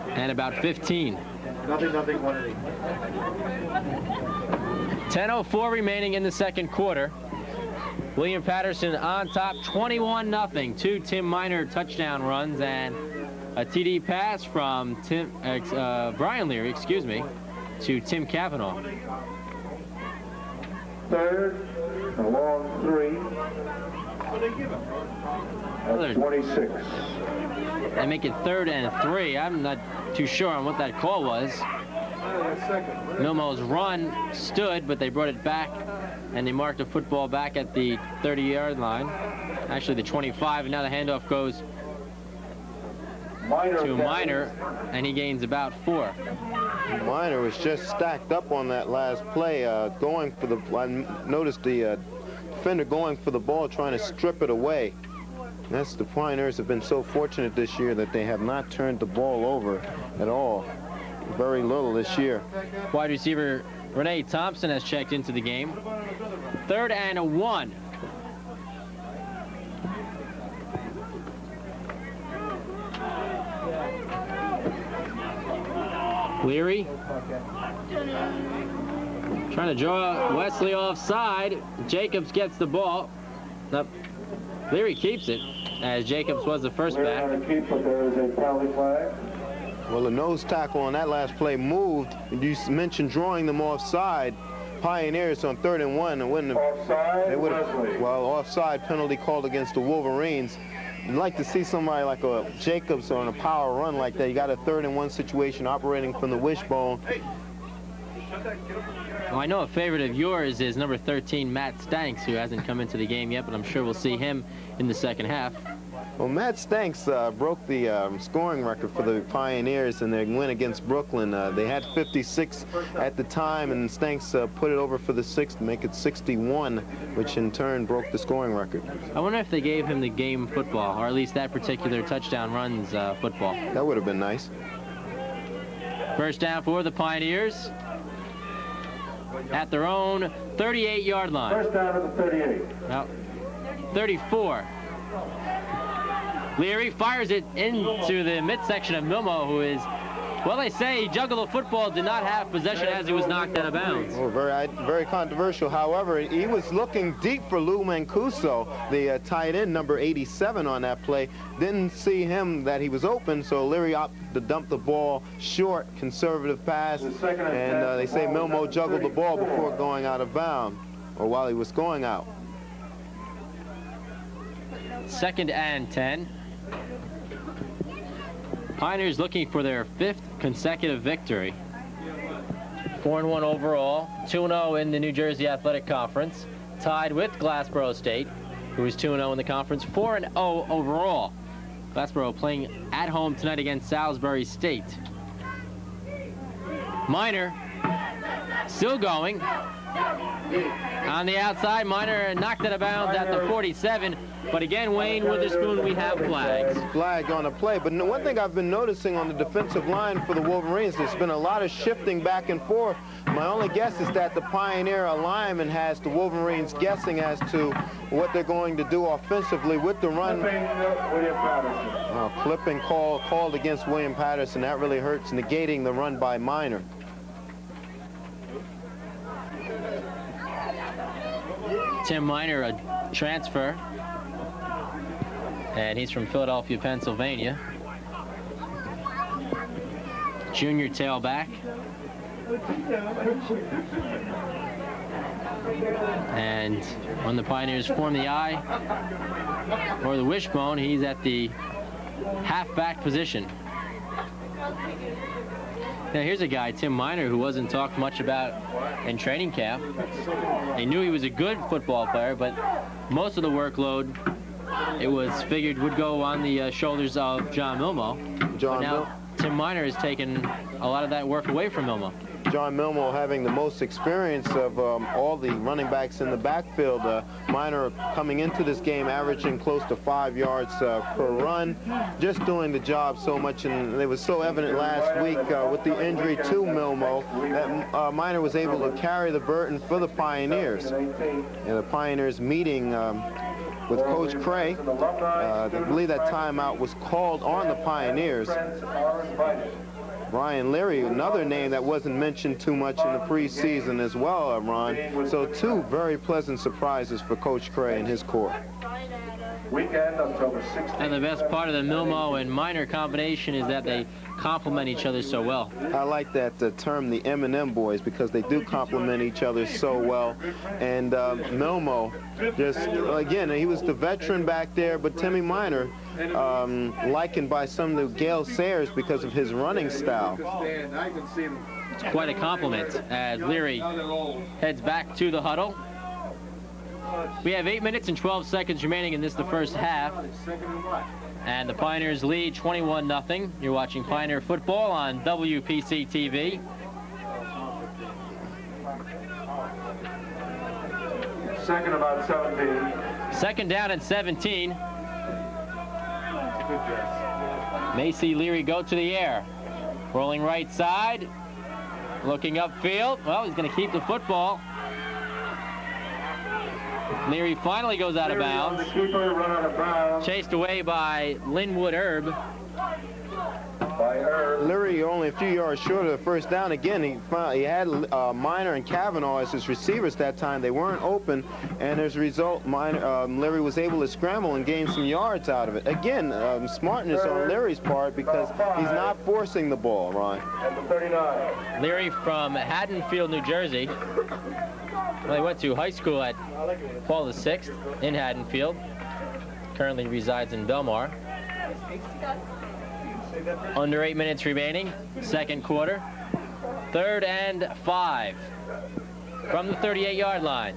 and about 15. Nothing, 1-8. 10:04 remaining in the 2nd quarter. William Patterson on top, 21-0. 2 Tim Miner touchdown runs and a TD pass from Brian Leary, excuse me, to Tim Cavanaugh. 3rd and long 3. That's 26. They make it 3rd and 3. I'm not too sure on what that call was. Milmo's run stood, but they brought it back, and they marked the football back at the 30-yard line. Actually, the 25, and now the handoff goes to Miner, and he gains about 4. Miner was just stacked up on that last play, going for the. I noticed the defender going for the ball, trying to strip it away. That's the Pioneers have been so fortunate this year that they have not turned the ball over at all. Very little this year. Wide receiver Renee Thompson has checked into the game. 3rd and 1. Leary trying to draw Wesley offside. Jacobs gets the ball. Nope. Leary keeps it, as Jacobs was the first back. Well, the nose tackle on that last play moved. You mentioned drawing them offside. Pioneers on 3rd and 1 and wouldn't have, they would have, well, offside penalty called against the Wolverines. You'd like to see somebody like a Jacobs on a power run like that. You got a 3rd and 1 situation operating from the wishbone. Well, I know a favorite of yours is number 13, Matt Stanks, who hasn't come into the game yet, but I'm sure we'll see him in the second half. Well, Matt Stanks broke the scoring record for the Pioneers in their win against Brooklyn. They had 56 at the time, and Stanks put it over for the 6th to make it 61, which in turn broke the scoring record. I wonder if they gave him the game football, or at least that particular touchdown runs football. That would have been nice. First down for the Pioneers at their own 38-yard line. First down at the 38. Well, 34. Leary fires it into the midsection of Milmo, who is, well, they say he juggled the football, did not have possession as he was knocked out of bounds. Well, very controversial. However, he was looking deep for Lou Mancuso, the tight end, number 87 on that play. Didn't see him that he was open, so Leary opted to dump the ball short, conservative pass, and they say Milmo juggled the ball before going out of bounds, or while he was going out. 2nd and 10. Pioneers looking for their 5th consecutive victory. 4-1 overall, 2-0 in the New Jersey Athletic Conference, tied with Glassboro State, who is 2-0 in the conference, 4-0 overall. Glassboro playing at home tonight against Salisbury State. Minor still going. On the outside, Minor knocked out of bounds at the 47. But again, Wayne Witherspoon, we have flags. Flag on the play. But one thing I've been noticing on the defensive line for the Wolverines, there's been a lot of shifting back and forth. My only guess is that the Pioneer alignment has the Wolverines guessing as to what they're going to do offensively with the run. Clipping called against William Patterson. That really hurts, negating the run by Minor. Tim Minor, a transfer. And he's from Philadelphia, Pennsylvania. Junior tailback. And when the Pioneers form the I, or the wishbone, he's at the halfback position. Now here's a guy, Tim Minor, who wasn't talked much about in training camp. They knew he was a good football player, but most of the workload, it was figured, would go on the shoulders of John Milmo. Tim Minor has taken a lot of that work away from Milmo. John Milmo having the most experience of all the running backs in the backfield. Minor coming into this game averaging close to 5 yards per run, just doing the job so much, and it was so evident last week with the injury to Milmo that Minor was able to carry the burden for the Pioneers. And the Pioneers meeting with Coach Cray. I believe that timeout was called on the Pioneers. Brian Leary, another name that wasn't mentioned too much in the preseason as well, Ron. So 2 very pleasant surprises for Coach Cray and his corps. Weekend, October 16th. And the best part of the Milmo and Minor combination is that they complement each other so well. I like that term, the M&M boys, because they do complement each other so well. And Milmo, just, again, he was the veteran back there, but Timmy Minor, likened by some of the Gale Sayers because of his running style. It's quite a compliment as Leary heads back to the huddle. We have 8 minutes and 12 seconds remaining in this, the first half. And the Pioneers lead 21-0. You're watching Pioneer football on WPC TV. Second about 17. 2nd down and 17. May see Leary go to the air. Rolling right side. Looking upfield. Well, he's going to keep the football. Leary finally goes out of bounds. Chased away by Linwood Erb. Leary only a few yards short of the first down. Again, he had Minor and Kavanaugh as his receivers that time. They weren't open, and as a result, Leary was able to scramble and gain some yards out of it. Again, smartness on Leary's part because he's not forcing the ball, Ron. Leary from Haddonfield, New Jersey. Well, he went to high school at Paul VI in Haddonfield. Currently resides in Belmar. Under 8 minutes remaining, second quarter. 3rd and 5 from the 38-yard line.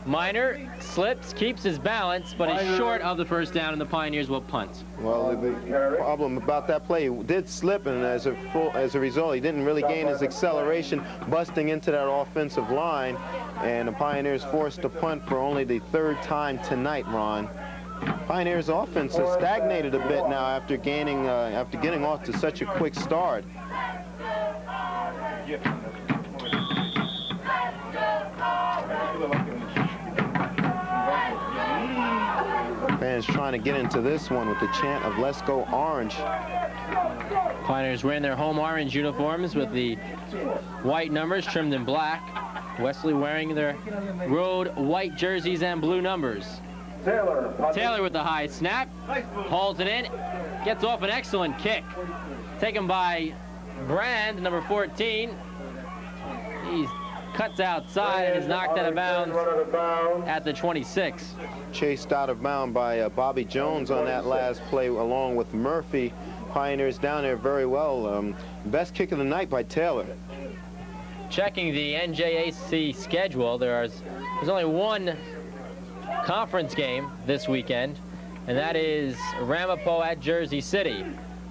Minor slips, keeps his balance, but is short of the first down, and the Pioneers will punt. Well, the problem about that play, he did slip, and as a result, he didn't really gain his acceleration, busting into that offensive line, and the Pioneers forced to punt for only the 3rd time tonight, Ron. Pioneers' offense has stagnated a bit now after getting off to such a quick start. Fans trying to get into this one with the chant of "Let's go Orange." Pioneers wearing their home orange uniforms with the white numbers trimmed in black. Wesley wearing their road white jerseys and blue numbers. Taylor with the high snap, hauls it in, gets off an excellent kick. Taken by Brand, number 14. He cuts outside and is knocked out of bounds at the 26. Chased out of bounds by Bobby Jones on that last play along with Murphy. Pioneers down there very well. Best kick of the night by Taylor. Checking the NJAC schedule, there's only one conference game this weekend, and that is Ramapo at Jersey City.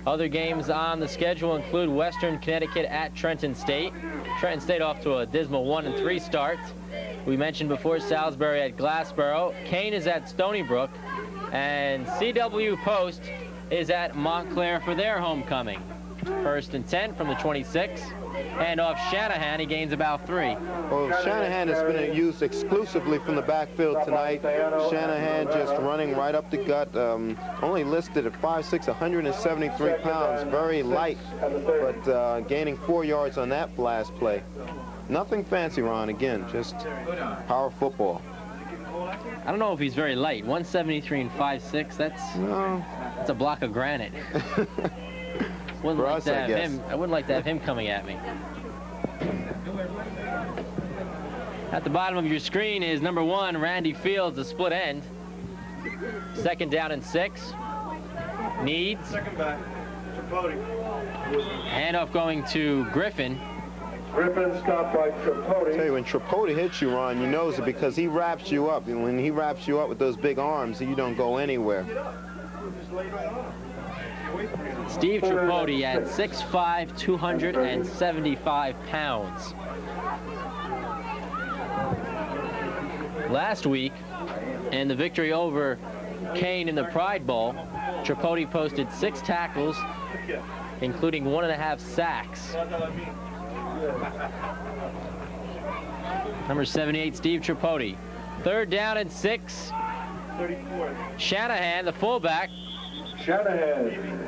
Other games on the schedule include Western Connecticut at Trenton State. Trenton State off to a dismal 1-3 start. We mentioned before Salisbury at Glassboro. Kane is at Stony Brook, and CW Post is at Montclair for their homecoming. 1st and 10 from the 26. Hand off Shanahan, he gains about 3. Well, Shanahan has been used exclusively from the backfield tonight. Shanahan just running right up the gut, only listed at 5'6", 173 pounds, very light, but gaining 4 yards on that last play. Nothing fancy, Ron, again, just power football. I don't know if he's very light. 173 and 5'6", that's a block of granite. I wouldn't like to have him coming at me. At the bottom of your screen is number 1, Randy Fields, the split end. 2nd down and 6. Needs. Second back. Tripodi. Handoff going to Griffin. Griffin stopped by Tripodi. Tell you, when Tripodi hits you, Ron, you knows it because he wraps you up. And when he wraps you up with those big arms, you don't go anywhere. Steve Tripodi at 6'5", 275 pounds. Last week, in the victory over Kane in the Pride Bowl, Tripodi posted 6 tackles, including 1.5 sacks. Number 78, Steve Tripodi. 3rd down and 6. Shanahan, the fullback. Shanahan.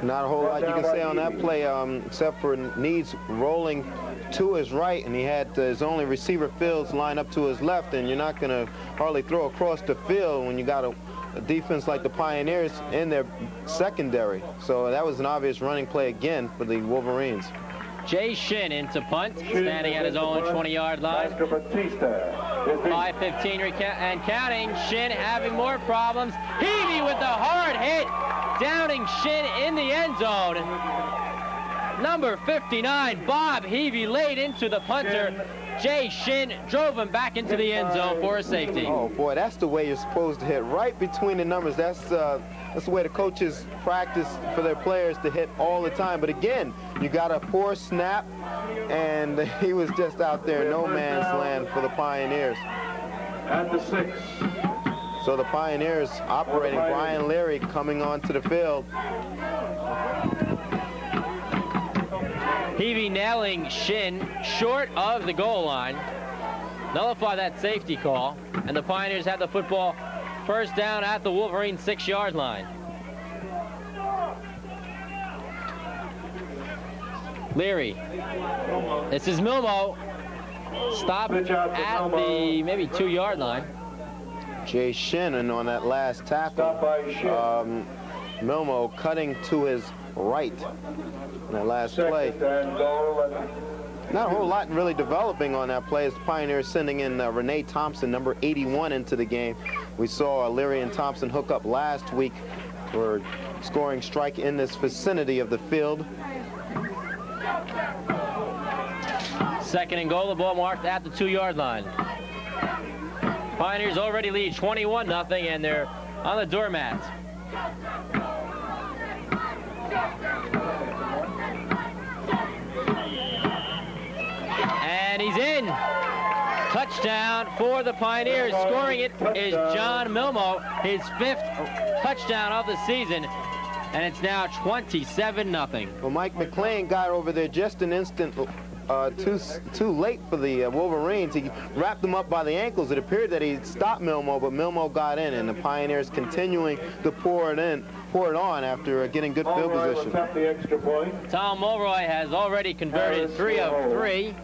Not a whole lot you can say on that play, except for Needs rolling to his right, and he had his only receiver Fields line up to his left, and you're not going to hardly throw across the field when you got a defense like the Pioneers in their secondary. So that was an obvious running play again for the Wolverines. Jay Shin into punt, standing at his own 20-yard line. 5:15 and counting. Shin having more problems. Heavey with the hard hit, downing Shin in the end zone. Number 59, Bob Heavey, laid into the punter. Jay Shin drove him back into the end zone for a safety. Oh boy, that's the way you're supposed to hit, right between the numbers. That's the way the coaches practice for their players to hit all the time. But again, you got a poor snap, and he was just out there, no man's land for the Pioneers. At the 6. So the Pioneers operating Brian Leary coming onto the field. Heavey nailing Shin short of the goal line. Nullify that safety call, and the Pioneers have the football 1st down at the Wolverine 6-yard line. Leary. This is Milmo. Stop at the maybe 2-yard line. Jay Shannon on that last tackle. Milmo cutting to his right in that last play. Not a whole lot really developing on that play as the Pioneers sending in Renee Thompson, number 81, into the game. We saw Leary and Thompson hook up last week for scoring strike in this vicinity of the field. 2nd and goal, the ball marked at the 2-yard line. Pioneers already lead 21-0, and they're on the doormat. And he's in. Touchdown for the Pioneers. Scoring it is John Milmo, his 5th touchdown of the season. And it's now 27-0. Well, Mike McLean got over there just an instant too late for the Wolverines. He wrapped them up by the ankles. It appeared that he stopped Milmo, but Milmo got in, and the Pioneers continuing to pour it on after getting good field position. Tom Mulroy has already converted 3 of 3.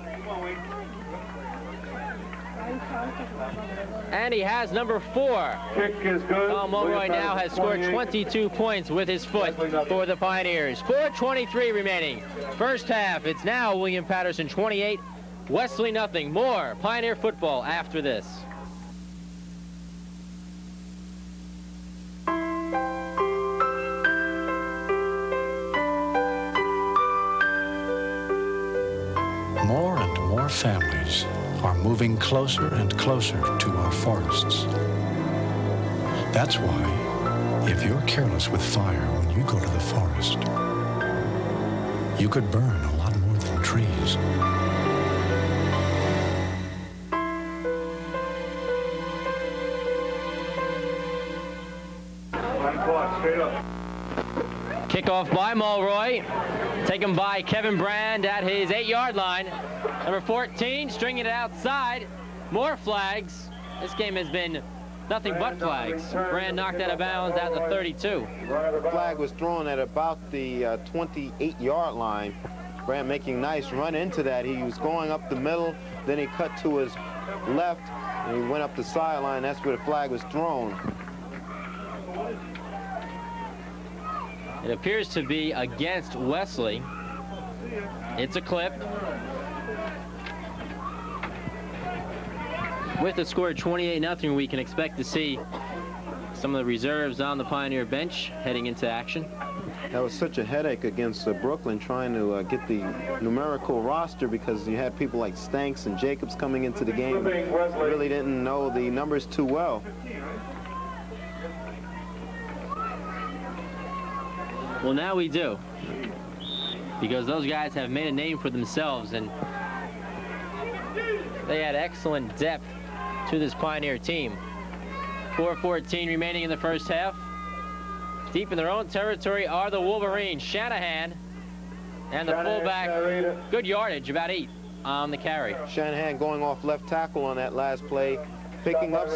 And he has number 4. Kick is good. Tom Mulroy now has scored 22 points with his foot for the Pioneers. 4:23 remaining. First half. It's now William Patterson 28, Wesley 0. More Pioneer football after this. More and more families are moving closer and closer to our forests. That's why, if you're careless with fire when you go to the forest, you could burn a lot more than trees. Kickoff by Mulroy. Taken by Kevin Brand at his 8-yard line. Number 14 stringing it outside. More flags. This game has been nothing but flags. Brand knocked out of bounds at the 32. The flag was thrown at about the 28-yard line. Brand making nice run into that. He was going up the middle, then he cut to his left, and he went up the sideline. That's where the flag was thrown. It appears to be against Wesley. It's a clip. With the score 28-0, we can expect to see some of the reserves on the Pioneer bench heading into action. That was such a headache against Brooklyn trying to get the numerical roster because you had people like Stanks and Jacobs coming into the game. Really didn't know the numbers too well. Well, now we do, because those guys have made a name for themselves, and they had excellent depth to this Pioneer team. 4:14 remaining in the first half. Deep in their own territory are the Wolverines. Shanahan and the fullback, good yardage, about 8 on the carry. Shanahan going off left tackle on that last play, picking up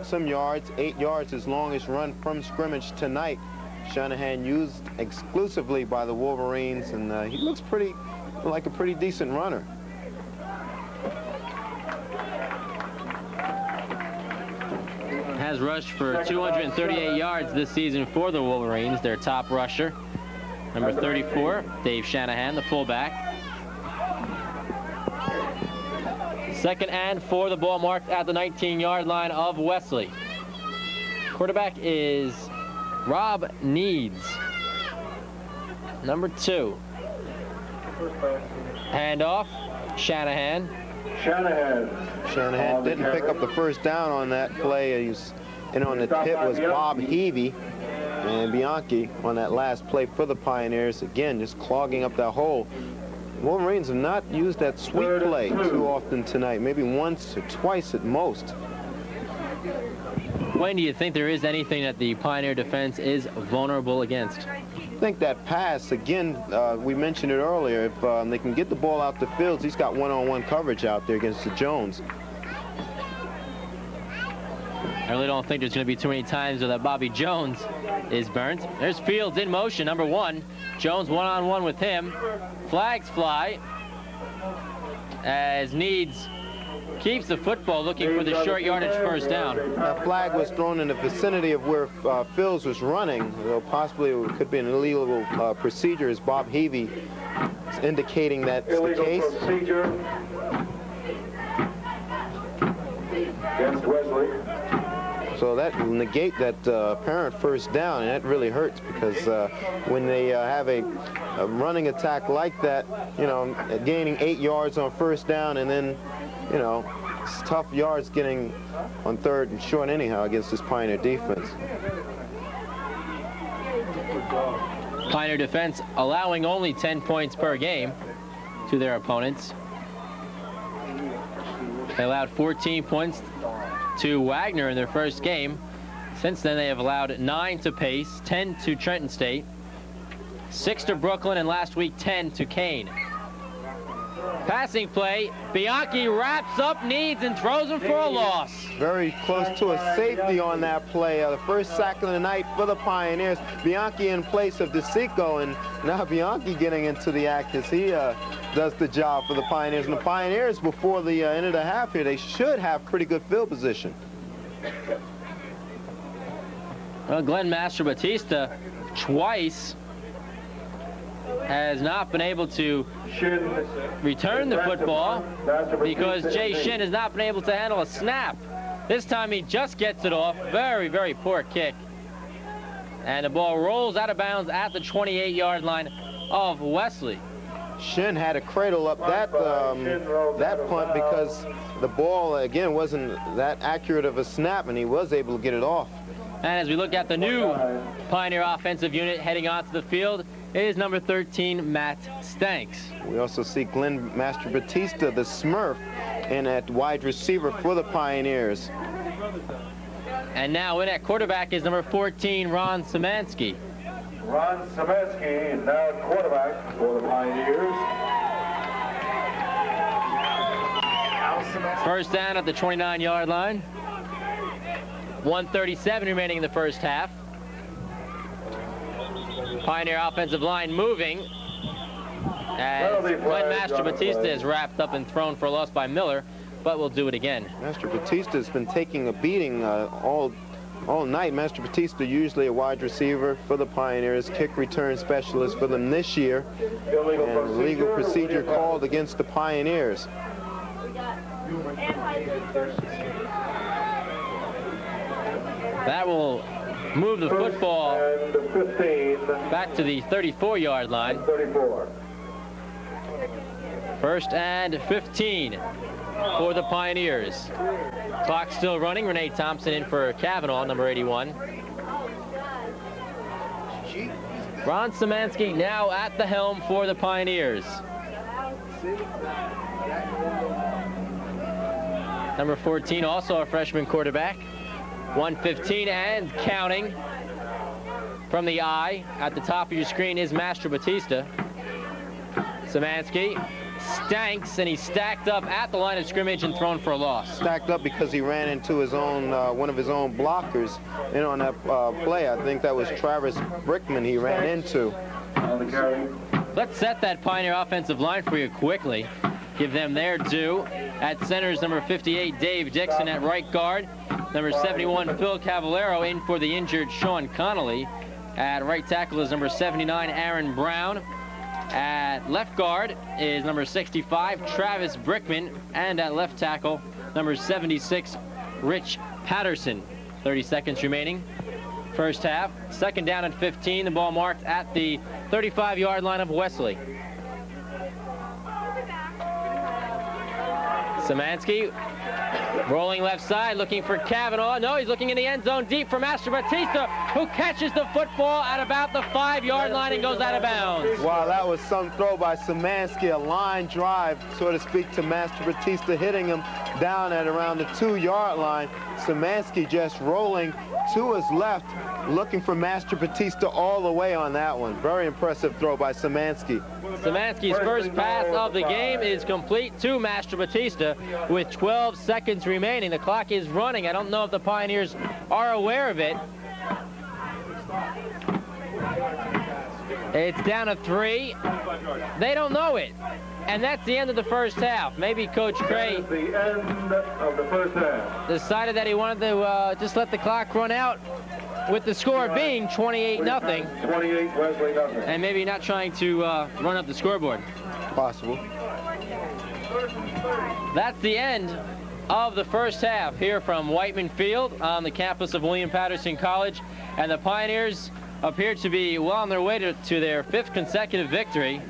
some yards. 8 yards, his longest run from scrimmage tonight. Shanahan used exclusively by the Wolverines, and he looks like a pretty decent runner. Has rushed for 238 yards this season for the Wolverines, their top rusher. Number 34, Dave Shanahan, the fullback. 2nd and 4, the ball marked at the 19-yard line of Wesley. Quarterback is Rob Needs, number 2. Handoff, Shanahan. Shanahan didn't pick up the first down on that play. He was in on the tip was Bob Heavey, and Bianchi on that last play for the Pioneers. Again, just clogging up that hole. Wolverines have not used that sweep play too often tonight, maybe once or twice at most. When do you think there is anything that the Pioneer defense is vulnerable against? I think that pass, again, we mentioned it earlier, if they can get the ball out the field, he's got one-on-one coverage out there against the Jones. I really don't think there's going to be too many times that Bobby Jones is burnt. There's Fields in motion, number 1. Jones one-on-one with him. Flags fly as Needs keeps the football, looking for the short yardage first down. A flag was thrown in the vicinity of where Fields was running. Though possibly it could be an illegal procedure, as Bob Heavey is indicating that's the case. Procedure against Wesley. So that will negate that apparent first down, and that really hurts because when they have a running attack like that, you know, gaining 8 yards on first down, and then, you know, it's tough yards getting on 3rd and short anyhow against this Pioneer defense. Pioneer defense allowing only 10 points per game to their opponents. They allowed 14 points to Wagner in their first game. Since then, they have allowed 9 to Pace, 10 to Trenton State, 6 to Brooklyn, and last week 10 to Kane. Passing play, Bianchi wraps up Needs and throws him for a loss. Very close to a safety on that play. The first sack of the night for the Pioneers. Bianchi in place of DeSico, and now Bianchi getting into the act as he does the job for the Pioneers. And the Pioneers, before the end of the half here, they should have pretty good field position. Well, Glenn Mastrobatista twice has not been able to return the football because Jay Shin has not been able to handle a snap. This time he just gets it off. Very, very poor kick. And the ball rolls out of bounds at the 28-yard line of Wesley. Shin had to cradle up that punt because the ball, again, wasn't that accurate of a snap, and he was able to get it off. And as we look at the new Pioneer offensive unit heading onto the field, it is number 13, Matt Stanks. We also see Glenn Mastrobatista, the Smurf, in at wide receiver for the Pioneers. And now in at quarterback is number 14, Ron Szymanski. Ron Szymanski now quarterback for the Pioneers. First down at the 29-yard line. 1:37 remaining in the first half. Pioneer offensive line moving as Glenn Mastrobatista is wrapped up and thrown for a loss by Miller, but we'll do it again. Mastrobatista has been taking a beating all night. Mastrobatista, usually a wide receiver for the Pioneers, kick return specialist for them this year, and legal procedure called against the Pioneers. That will move the football back to the 34-yard line. 34. First and 15 for the Pioneers. Clock still running. Renee Thompson in for Cavanaugh, number 81. Ron Szymanski now at the helm for the Pioneers. Number 14, also a freshman quarterback. 1:15 and counting. From the eye at the top of your screen is Mastrobatista. Szymanski stanks, and he's stacked up at the line of scrimmage and thrown for a loss. Stacked up because he ran into his own one of his own blockers in on that play. I think that was Travis Brickman he ran into. Let's set that Pioneer offensive line for you quickly. Give them their due. At center is number 58, Dave Dixon. At right guard, number 71, Phil Cavallero, in for the injured Sean Connolly. At right tackle is number 79, Aaron Brown. At left guard is number 65, Travis Brickman. And at left tackle, number 76, Rich Patterson. 30 seconds remaining. First half. Second down at 15. The ball marked at the 35-yard line of Wesley. Szymanski rolling left side, looking for Cavanaugh. No, he's looking in the end zone deep for Mastrobatista. who catches the football at about the 5-yard line and goes out of bounds. Wow, that was some throw by Szymanski, a line drive, so to speak, to Master Batista, hitting him down at around the 2-yard line. Szymanski just rolling to his left, looking for Master Batista all the way on that one. Very impressive throw by Szymanski. Szymanski's first pass of the game is complete to Master Batista with 12 seconds remaining. The clock is running. I don't know if the Pioneers are aware of it. It's down to 3. They don't know it. And that's the end of the first half. Maybe Coach Cray the end of the first half. Decided that he wanted to just let the clock run out with the score being 28-0. 28, Wesley, nothing. And maybe not trying to run up the scoreboard. Possible. That's the end of the first half here from Whiteman Field on the campus of William Patterson College. And the Pioneers appear to be well on their way to their 5th consecutive victory,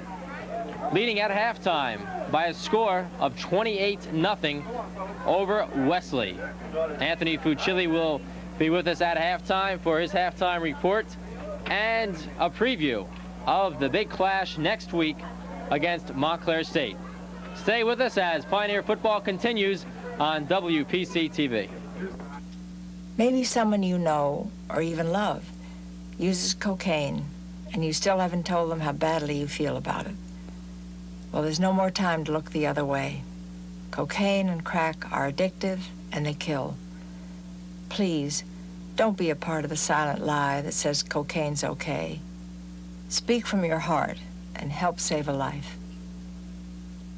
leading at halftime by a score of 28-0 over Wesley. Anthony Fucilli will be with us at halftime for his halftime report and a preview of the big clash next week against Montclair State. Stay with us as Pioneer football continues on WPC TV. Maybe someone you know or even love uses cocaine and you still haven't told them how badly you feel about it. Well, there's no more time to look the other way. Cocaine and crack are addictive and they kill. Please, don't be a part of the silent lie that says cocaine's okay. Speak from your heart and help save a life.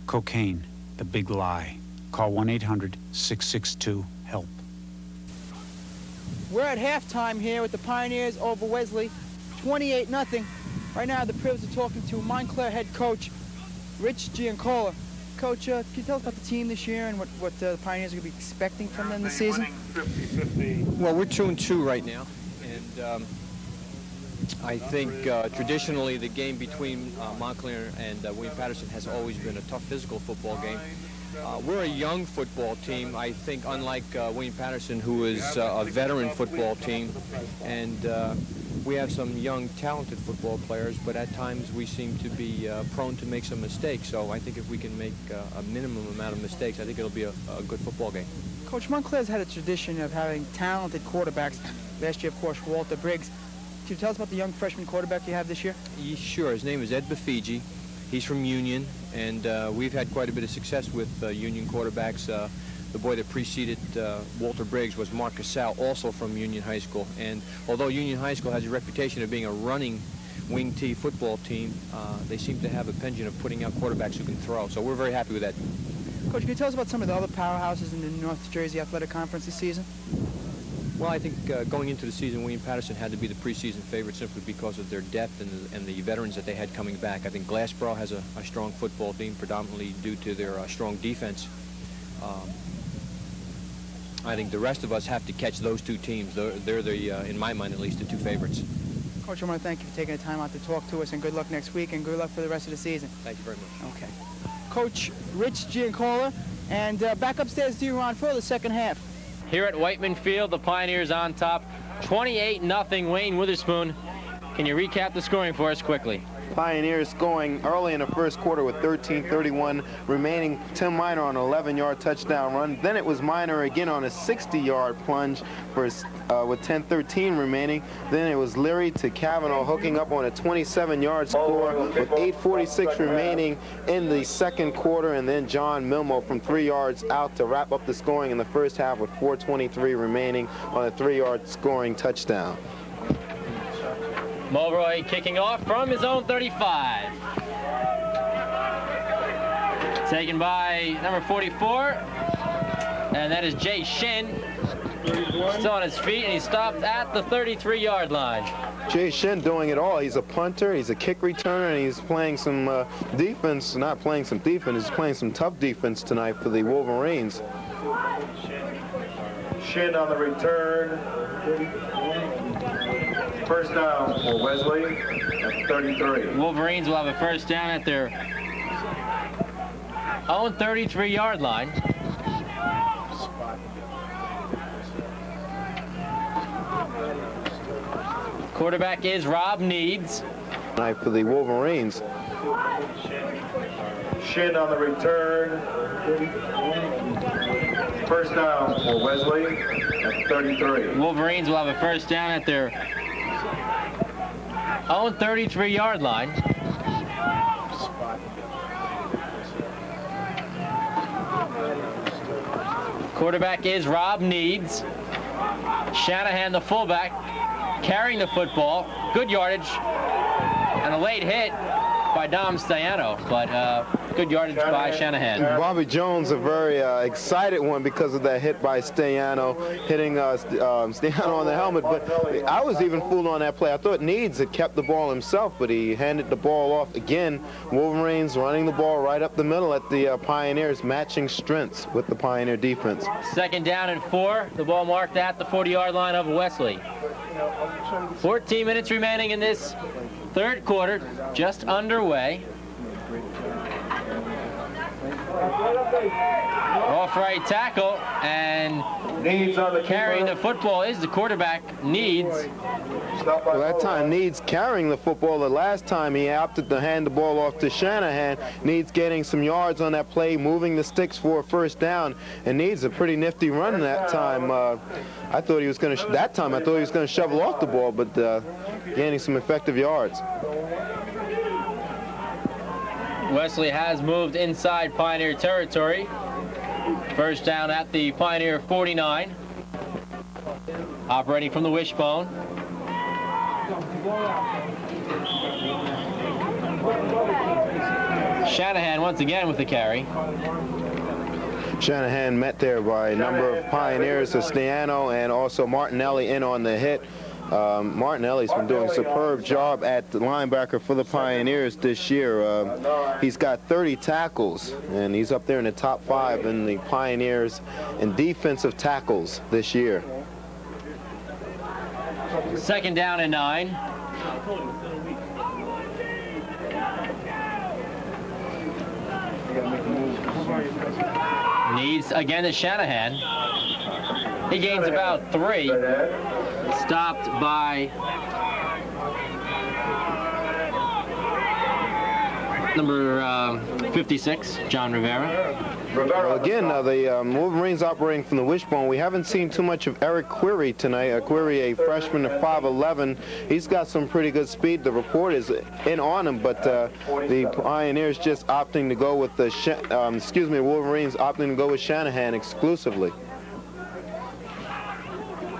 Cocaine, the big lie. Call 1-800-662-HELP. We're at halftime here with the Pioneers over Wesley, 28-0. Right now, I have the privilege of talking to Montclair head coach Rich Giancola. Coach, can you tell us about the team this year and what the Pioneers are going to be expecting from them this season? 50-50. Well, we're 2-2 right now, and I think traditionally the game between Montclair and William Patterson has always been a tough physical football game. We're a young football team, I think, unlike William Patterson, who is a veteran football team, and we have some young, talented football players, but at times we seem to be prone to make some mistakes. So I think if we can make a minimum amount of mistakes, I think it'll be a good football game. Coach, Montclair's had a tradition of having talented quarterbacks. Last year, of course, Walter Briggs. Can you tell us about the young freshman quarterback you have this year? Sure. His name is Ed Bafigi. He's from Union, and we've had quite a bit of success with Union quarterbacks. The boy that preceded Walter Briggs was Mark Casal, also from Union High School. And although Union High School has a reputation of being a running wing T football team, they seem to have a penchant of putting out quarterbacks who can throw. So we're very happy with that. Coach, can you tell us about some of the other powerhouses in the North Jersey Athletic Conference this season? Well, I think going into the season, William Patterson had to be the preseason favorite simply because of their depth and the veterans that they had coming back. I think Glassboro has a strong football team, predominantly due to their strong defense. I think the rest of us have to catch those two teams. They're the, in my mind at least, the two favorites. Coach, I want to thank you for taking the time out to talk to us, and good luck next week, and good luck for the rest of the season. Thank you very much. Okay. Coach Rich Giancola, and back upstairs to you, Ron, for the second half. Here at Whiteman Field, the Pioneers on top, 28-0. Wayne Witherspoon, can you recap the scoring for us quickly? Pioneers scoring early in the first quarter with 13:31 remaining. Tim Minor on an 11-yard touchdown run. Then it was Minor again on a 60-yard plunge with 10:13 remaining. Then it was Leary to Cavanaugh hooking up on a 27-yard score with 8:46 remaining in the second quarter. And then John Milmo from 3 yards out to wrap up the scoring in the first half with 4:23 remaining on a 3-yard scoring touchdown. Mulroy kicking off from his own 35. Taken by number 44, and that is Jay Shin. Still on his feet, and he stopped at the 33-yard line. Jay Shin doing it all. He's a punter, he's a kick returner, and he's playing some defense. Not playing some defense, he's playing some tough defense tonight for the Wolverines. Shin on the return. First down for Wesley at 33. Wolverines will have a first down at their own 33-yard line. Quarterback is Rob Needs. For the Wolverines. Shin on the return. First down for Wesley at 33. Wolverines will have a first down at their own 33-yard line. Quarterback is Rob Needs. Shanahan, the fullback, carrying the football. Good yardage. And a late hit by Dom Staiano, but good yardage by Shanahan. Bobby Jones, a very excited one because of that hit by Staiano, hitting Staiano on the helmet. But I was even fooled on that play. I thought Needs had kept the ball himself, but he handed the ball off again. Wolverines running the ball right up the middle at the Pioneers, matching strengths with the Pioneer defense. Second down and 4. The ball marked at the 40-yard line of Wesley. 14 minutes remaining in this third quarter, just underway. Off right tackle, and carrying the football is the quarterback, Needs. Well, that time Needs carrying the football. The last time he opted to hand the ball off to Shanahan. Needs getting some yards on that play, moving the sticks for a first down, and Needs a pretty nifty run that time. I thought he was going to, that time I thought he was going to shovel off the ball, but gaining some effective yards. Wesley has moved inside Pioneer territory. First down at the Pioneer 49. Operating from the wishbone. Shanahan once again with the carry. Shanahan met there by a number of Pioneers, Staiano and also Martinelli in on the hit. Martinelli's been doing a superb job at the linebacker for the Pioneers this year. He's got 30 tackles, and he's up there in the top 5 in the Pioneers in defensive tackles this year. Second down and 9. Needs again to Shanahan. He gains about 3. Stopped by number 56, John Rivera. Well, again, the Wolverines operating from the wishbone. We haven't seen too much of Eric Query tonight. Query, a freshman of 5'11". He's got some pretty good speed. The report is in on him, but the Pioneers just opting to go with the, Wolverines opting to go with Shanahan exclusively.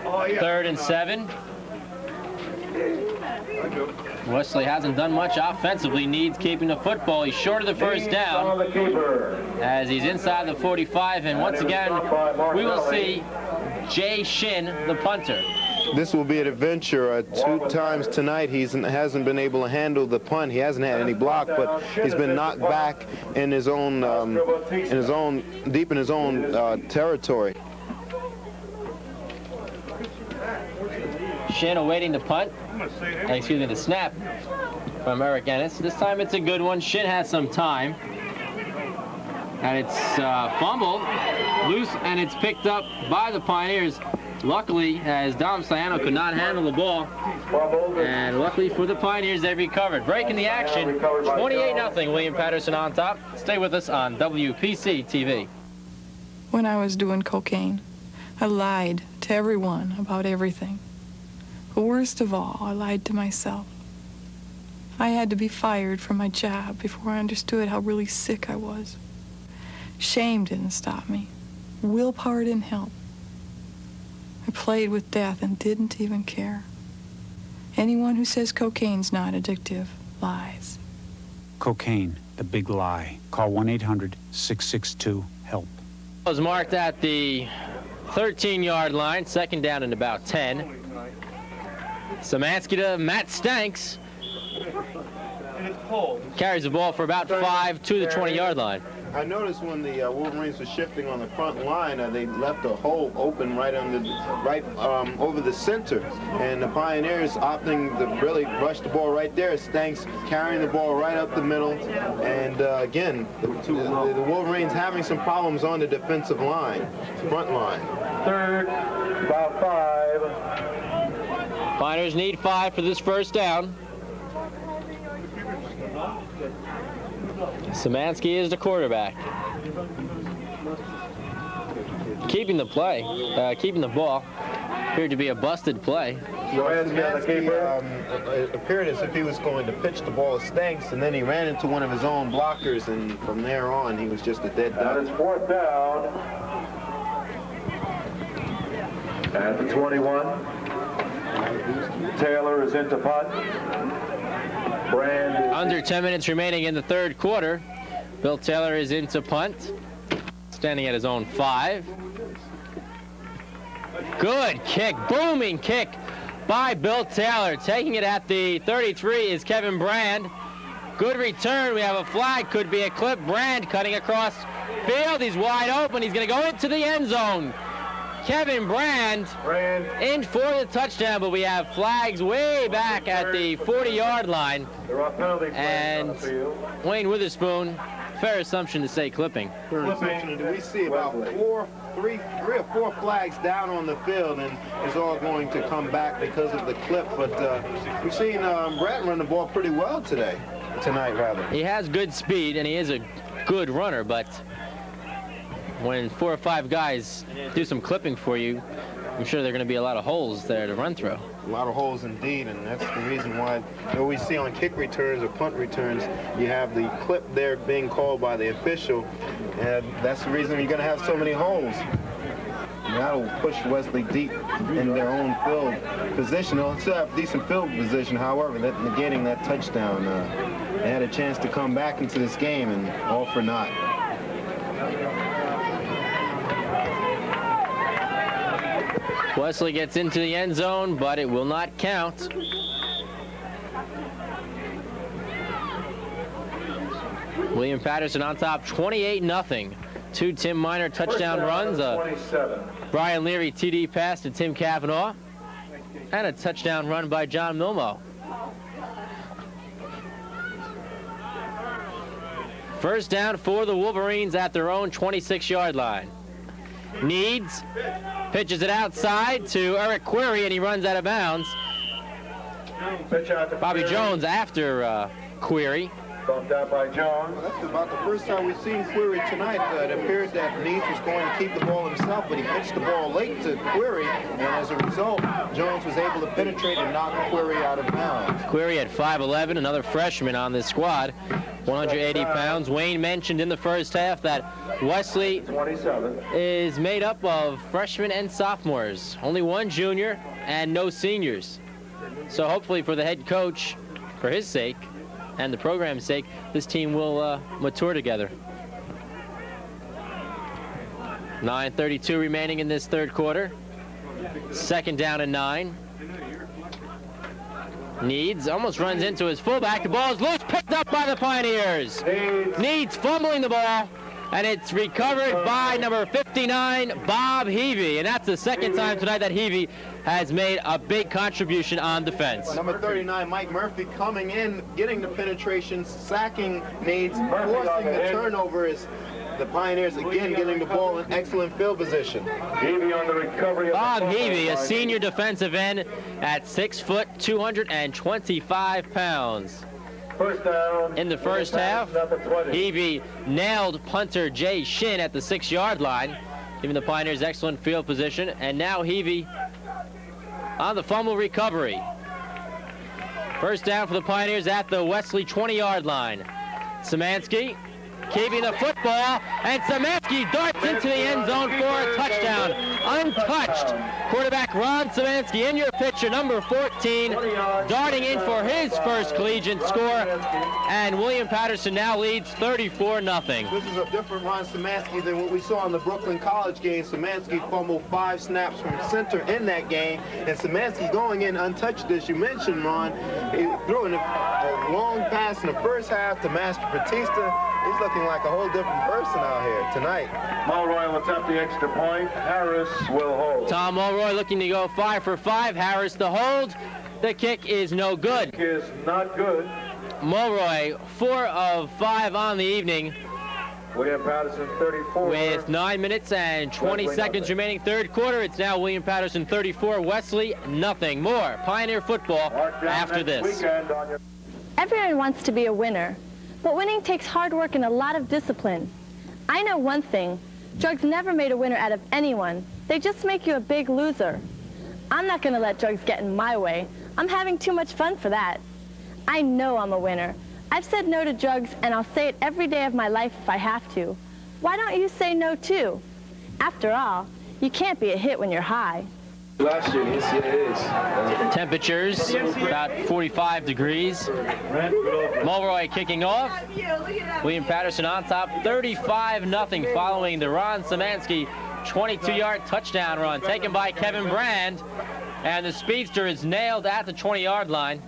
3rd and 7. Wesley hasn't done much offensively. Needs keeping the football. He's short of the first down as he's inside the 45. And once again, we will see Jay Shin, the punter. This will be an adventure. 2 times tonight he hasn't been able to handle the punt. He hasn't had any block, but he's been knocked back in his own, deep in his own territory. Shin awaiting the punt. Excuse me, the snap from Eric Ennis. This time it's a good one. Shin has some time. And it's fumbled, loose, and it's picked up by the Pioneers. Luckily, as Dom Staiano could not handle the ball. And luckily for the Pioneers, they recovered. Breaking the action, 28-0, William Patterson on top. Stay with us on WPC TV. When I was doing cocaine, I lied to everyone about everything. But worst of all, I lied to myself. I had to be fired from my job before I understood how really sick I was. Shame didn't stop me. Willpower didn't help. I played with death and didn't even care. Anyone who says cocaine's not addictive lies. Cocaine, the big lie. Call 1-800-662-HELP. It was marked at the 13-yard line, second down and about 10. Szymanski to Matt Stanks. Carries the ball for about 5 to the 20-yard line. I noticed when the Wolverines were shifting on the front line, they left a hole open right over the center, and the Pioneers opting to really rush the ball right there. Stanks carrying the ball right up the middle, and again, the Wolverines having some problems on the defensive line, front line. 3rd, about 5. Pioneers need 5 for this first down. Szymanski is the quarterback. Keeping the play, keeping the ball. Appeared to be a busted play. It appeared as if he was going to pitch the ball to Stanks, and then he ran into one of his own blockers, and from there on, he was just a dead duck. That is 4th down. At the 21. Taylor is into punt. Brand under 10 minutes remaining in the third quarter. Bill Taylor is into punt, standing at his own 5. Good kick, booming kick by Bill Taylor. Taking it at the 33 is Kevin Brand. Good return. We have a flag, could be a clip. Brand cutting across field. He's wide open. He's going to go into the end zone. Kevin Brand in for the touchdown, but we have flags way back at the 40-yard line. And Wayne Witherspoon, fair assumption to say clipping. Fair assumption. We see about 3 or 4 flags down on the field, and it's all going to come back because of the clip. But we've seen Brett run the ball pretty well tonight. He has good speed, and he is a good runner, but when 4 or 5 guys do some clipping for you, I'm sure there are going to be a lot of holes there to run through. A lot of holes indeed, and that's the reason why we see on kick returns or punt returns, you have the clip there being called by the official, and that's the reason you're going to have so many holes. And that'll push Wesley deep in their own field position. They'll still have decent field position, however, that negating that touchdown. They had a chance to come back into this game, and all for naught. Wesley gets into the end zone, but it will not count. William Patterson on top, 28-0. 2 Tim Minor touchdown runs. Brian Leary TD pass to Tim Cavanaugh. And a touchdown run by John Milmo. First down for the Wolverines at their own 26-yard line. Needs, pitches it outside to Eric Query, and he runs out of bounds. Bobby Jones after Query. Bumped out by Jones. Well, that's about the first time we've seen Query tonight. It appeared that Needs was going to keep the ball himself, but he pitched the ball late to Query, and as a result, Jones was able to penetrate and knock Query out of bounds. Query at 5'11", another freshman on this squad, 180 pounds. Wayne mentioned in the first half that Wesley is made up of freshmen and sophomores, only 1 junior and no seniors. So hopefully for the head coach, for his sake, and the program's sake, this team will mature together. 9:32 remaining in this third quarter. Second down and 9. Needs almost runs into his fullback. The ball is loose, picked up by the Pioneers. Needs fumbling the ball, and it's recovered by number 59, Bob Heavey. And that's the second time tonight that Heavey has made a big contribution on defense. Number 39, Mike Murphy, coming in, getting the penetration, sacking Needs, forcing the turnover. Is the Pioneers again getting the ball in excellent field position. Heavey on the recovery. Bob Heavey, a senior defensive end at 6 foot, 225 pounds. First down. In the first half, Heavey nailed punter Jay Shin at the 6-yard line, giving the Pioneers excellent field position. And now Heavey on the fumble recovery. First down for the Pioneers at the Wesley 20-yard line. Szymanski keeping the football, and Szymanski darts into the end zone for a touchdown. Untouched. Quarterback Ron Szymanski, in your picture, number 14, darting in for his first collegiate score, and William Patterson now leads 34-0. This is a different Ron Szymanski than what we saw in the Brooklyn College game. Szymanski fumbled 5 snaps from center in that game, and Szymanski going in untouched, as you mentioned, Ron. He threw a long pass in the first half to Master Batista. He's looking like a whole different person out here tonight. Mulroy will attempt the extra point. Harris will hold. Tom Mulroy looking to go 5 for 5. Harris the hold. The kick is no good. Kick is not good. Mulroy 4 of 5 on the evening. William Patterson 34. With 9 minutes and 20 seconds remaining, third quarter, it's now William Patterson 34, Wesley nothing. More Pioneer football after this. Everyone wants to be a winner, but winning takes hard work and a lot of discipline. I know one thing, drugs never made a winner out of anyone. They just make you a big loser. I'm not going to let drugs get in my way. I'm having too much fun for that. I know I'm a winner. I've said no to drugs, and I'll say it every day of my life if I have to. Why don't you say no, too? After all, you can't be a hit when you're high. Last year, yes, it is. Temperatures about 45 degrees. Mulroy kicking off. William Patterson on top, 35-0, following the Ron Szymanski 22-yard touchdown run taken by Kevin Brand. And the speedster is nailed at the 20-yard line.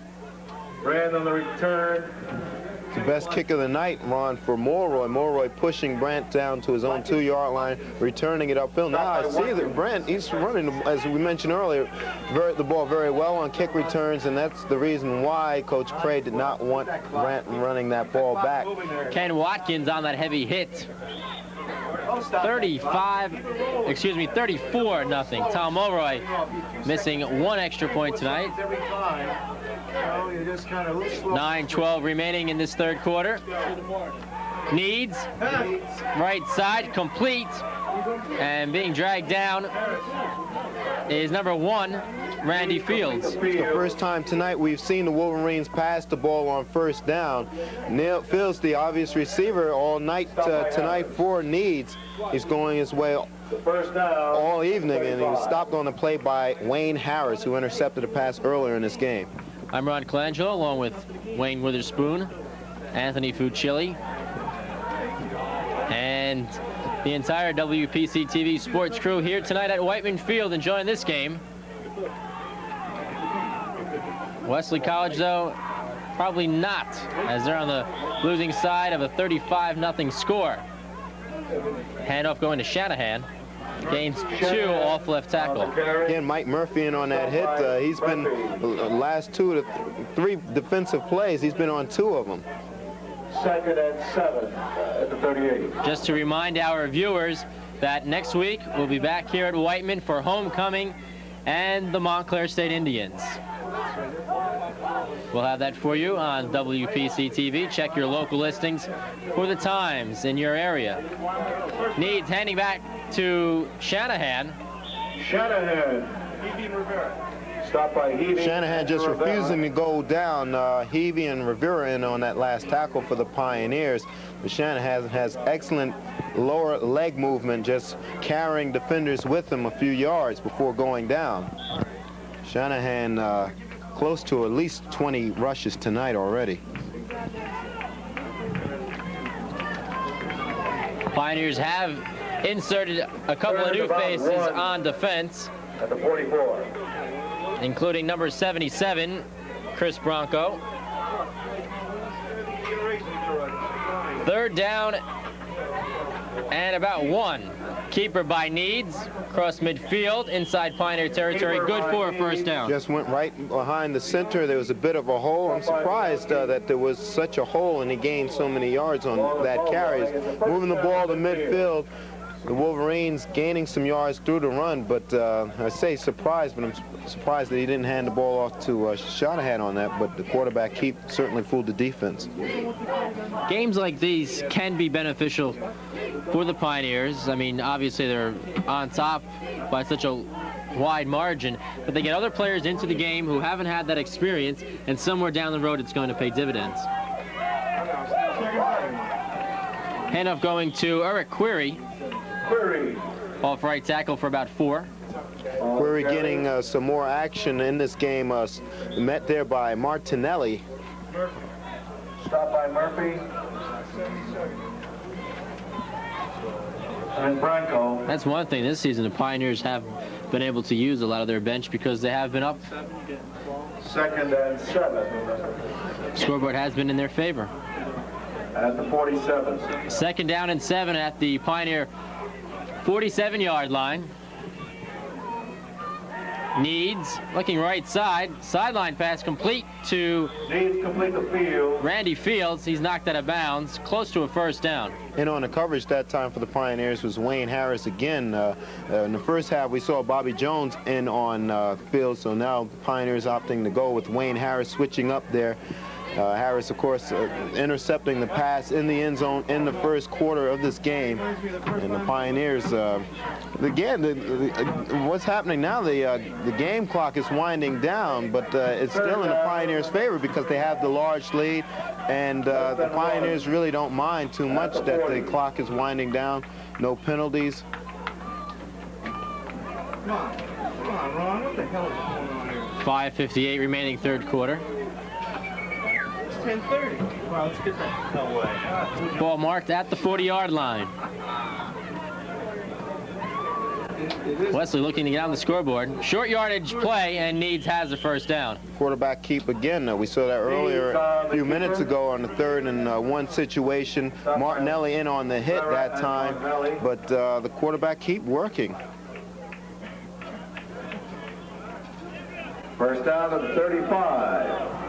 Brand on the return. It's the best kick of the night, Ron, for Mulroy. Mulroy pushing Brandt down to his own 2-yard line, returning it upfield. Now I see that Brandt, he's running, as we mentioned earlier, the ball very well on kick returns, and that's the reason why Coach Cray did not want Brandt running that ball back. Ken Watkins on that heavy hit. 34-0. Tom Mulroy missing one extra point tonight. 9:12 remaining in this third quarter. Needs, right side, complete, and being dragged down is number 1, Randy Fields. It's the first time tonight we've seen the Wolverines pass the ball on first down. Neil Fields, the obvious receiver all night tonight for Needs. He's going his way all evening, and he was stopped on the play by Wayne Harris, who intercepted a pass earlier in this game. I'm Ron Colangelo, along with Wayne Witherspoon, Anthony Fucilli, and the entire WPC TV sports crew here tonight at Whiteman Field enjoying this game. Wesley College, though, probably not, as they're on the losing side of a 35-0 score. Handoff going to Shanahan. Gains 2 off left tackle. Again, Mike Murphy in on that hit. He's been the last 2 to 3 defensive plays. He's been on 2 of them. 2nd and 7 at the 38. Just to remind our viewers that next week we'll be back here at Whiteman for homecoming and the Montclair State Indians. We'll have that for you on WPC TV. Check your local listings for the times in your area. Needs handing back to Shanahan. Shanahan. Stopped by Heavey. Shanahan just refusing to go down. Heavey and Rivera in on that last tackle for the Pioneers. But Shanahan has excellent lower leg movement, just carrying defenders with him a few yards before going down. Shanahan close to at least 20 rushes tonight already. Pioneers have inserted a couple of new faces on defense, at the 44. including number 77, Chris Bronco. Third down and about 1. Keeper by Needs, across midfield, inside Pioneer territory, good for a first down. Just went right behind the center. There was a bit of a hole. I'm surprised that there was such a hole and he gained so many yards on that carries. Moving the ball to midfield, the Wolverines gaining some yards through the run, but I say surprised, but I'm surprised that he didn't hand the ball off to Shanahan on that, but the quarterback certainly fooled the defense. Games like these can be beneficial for the Pioneers. I mean, obviously they're on top by such a wide margin, but they get other players into the game who haven't had that experience, and somewhere down the road it's going to pay dividends. Handoff going to Eric Query. Off right tackle for about 4. Query getting some more action in this game, met there by Martinelli. Stopped by Murphy. And Bronco. That's one thing this season. The Pioneers have been able to use a lot of their bench because they have been up. 2nd and 7. Scoreboard has been in their favor. At the 47. 2nd down and 7 at the Pioneer 47-yard line. Needs, looking right side. Sideline pass complete to Needs complete the field. Randy Fields. He's knocked out of bounds, close to a first down. And on the coverage that time for the Pioneers was Wayne Harris again. In the first half, we saw Bobby Jones in on Fields, so now the Pioneers opting to go with Wayne Harris switching up there. Harris, of course, intercepting the pass in the end zone in the first quarter of this game. And the Pioneers, again, what's happening now, the game clock is winding down, but it's still in the Pioneers' favor because they have the large lead, and the Pioneers really don't mind too much that the clock is winding down. No penalties. Come on, Ron, what the hell is going on here? 5:58 remaining third quarter. 10:30. Wow, let's get that. No way. Ball marked at the 40-yard line. Wesley looking to get on the scoreboard. Short yardage play, and Needs has the first down. Quarterback keep again. We saw that earlier a few minutes ago on the 3rd and 1 situation. Martinelli in on the hit that time, but the quarterback keep working. First down at 35.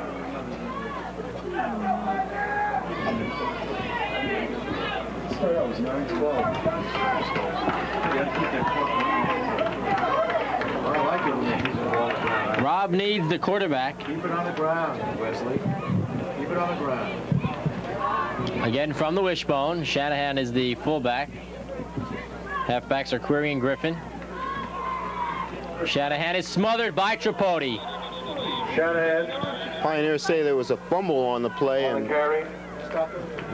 Sorry, that was 9-12. I like it when he's involved. Rob Needs, the quarterback. Keep it on the ground, Wesley. Keep it on the ground. Again from the wishbone. Shanahan is the fullback. Halfbacks are Query and Griffin. Shanahan is smothered by Tripodi. Shanahan. Pioneers say there was a fumble on the play, and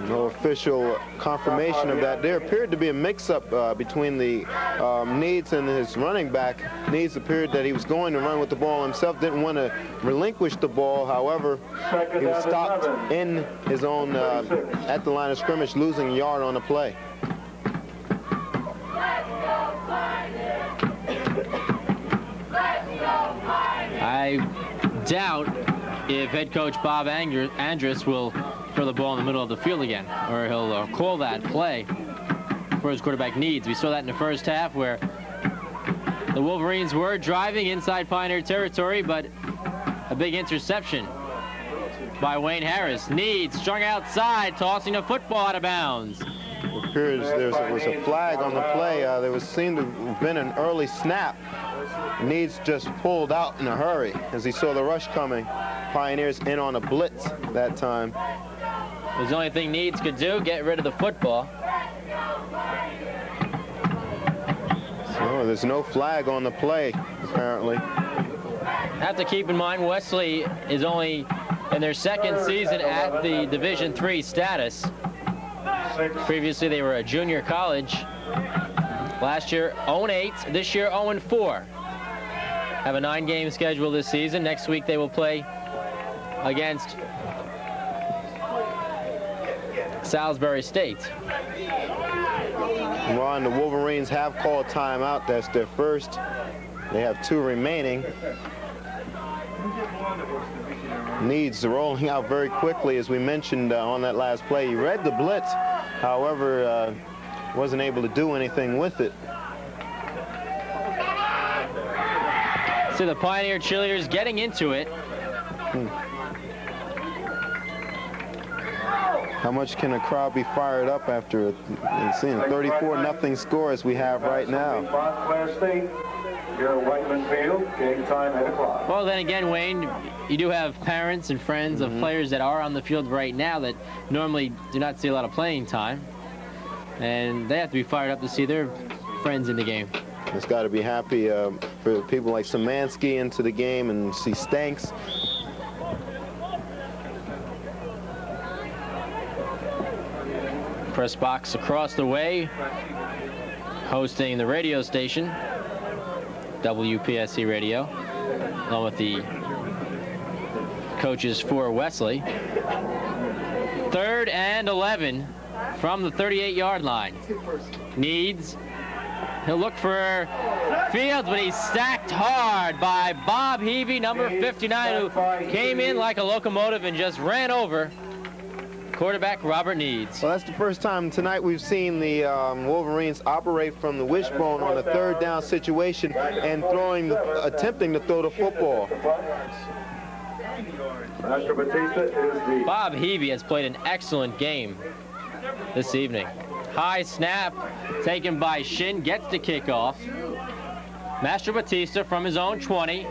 no official confirmation of that. There appeared to be a mix-up between the Needs and his running back. Needs appeared that he was going to run with the ball himself, didn't want to relinquish the ball. However, he was stopped in his own, at the line of scrimmage, losing a yard on the play. I doubt if head coach Bob Andrus will throw the ball in the middle of the field again, or he'll call that play for his quarterback Needs. We saw that in the first half where the Wolverines were driving inside Pioneer territory, but a big interception by Wayne Harris. Needs strung outside, tossing the football out of bounds. It appears there was a flag on the play. There seemed to have been an early snap. Needs just pulled out in a hurry as he saw the rush coming. Pioneers in on a blitz that time. It was the only thing Needs could do, get rid of the football. So there's no flag on the play, apparently. Have to keep in mind Wesley is only in their second season at the Division III status. Previously they were a junior college. Last year 0-8, this year 0-4. Have a 9-game schedule this season. Next week they will play against Salisbury State. Ron, the Wolverines have called timeout. That's their first. They have 2 remaining. Needs rolling out very quickly, as we mentioned on that last play. He read the blitz, however, wasn't able to do anything with it. See the Pioneer cheerleaders getting into it. How much can a crowd be fired up after seeing a 34-0 score as we have right now? Montclair State, here at Whiteman Field, game time 8 o'clock. Well, then again, Wayne, you do have parents and friends of players that are on the field right now that normally do not see a lot of playing time. And they have to be fired up to see their friends in the game. It's got to be happy for people like Szymanski into the game and see Stanks. Press box across the way, hosting the radio station, WPC Radio, along with the coaches for Wesley. 3rd and 11 from the 38-yard line. Needs. He'll look for Fields, but he's stacked hard by Bob Heavey, number 59, who came in like a locomotive and just ran over quarterback Robert Needs. Well, that's the first time tonight we've seen the Wolverines operate from the wishbone on a third down situation and attempting to throw the football. Bob Hebe has played an excellent game this evening. High snap taken by Shin, gets the kickoff. Master Batista from his own 20,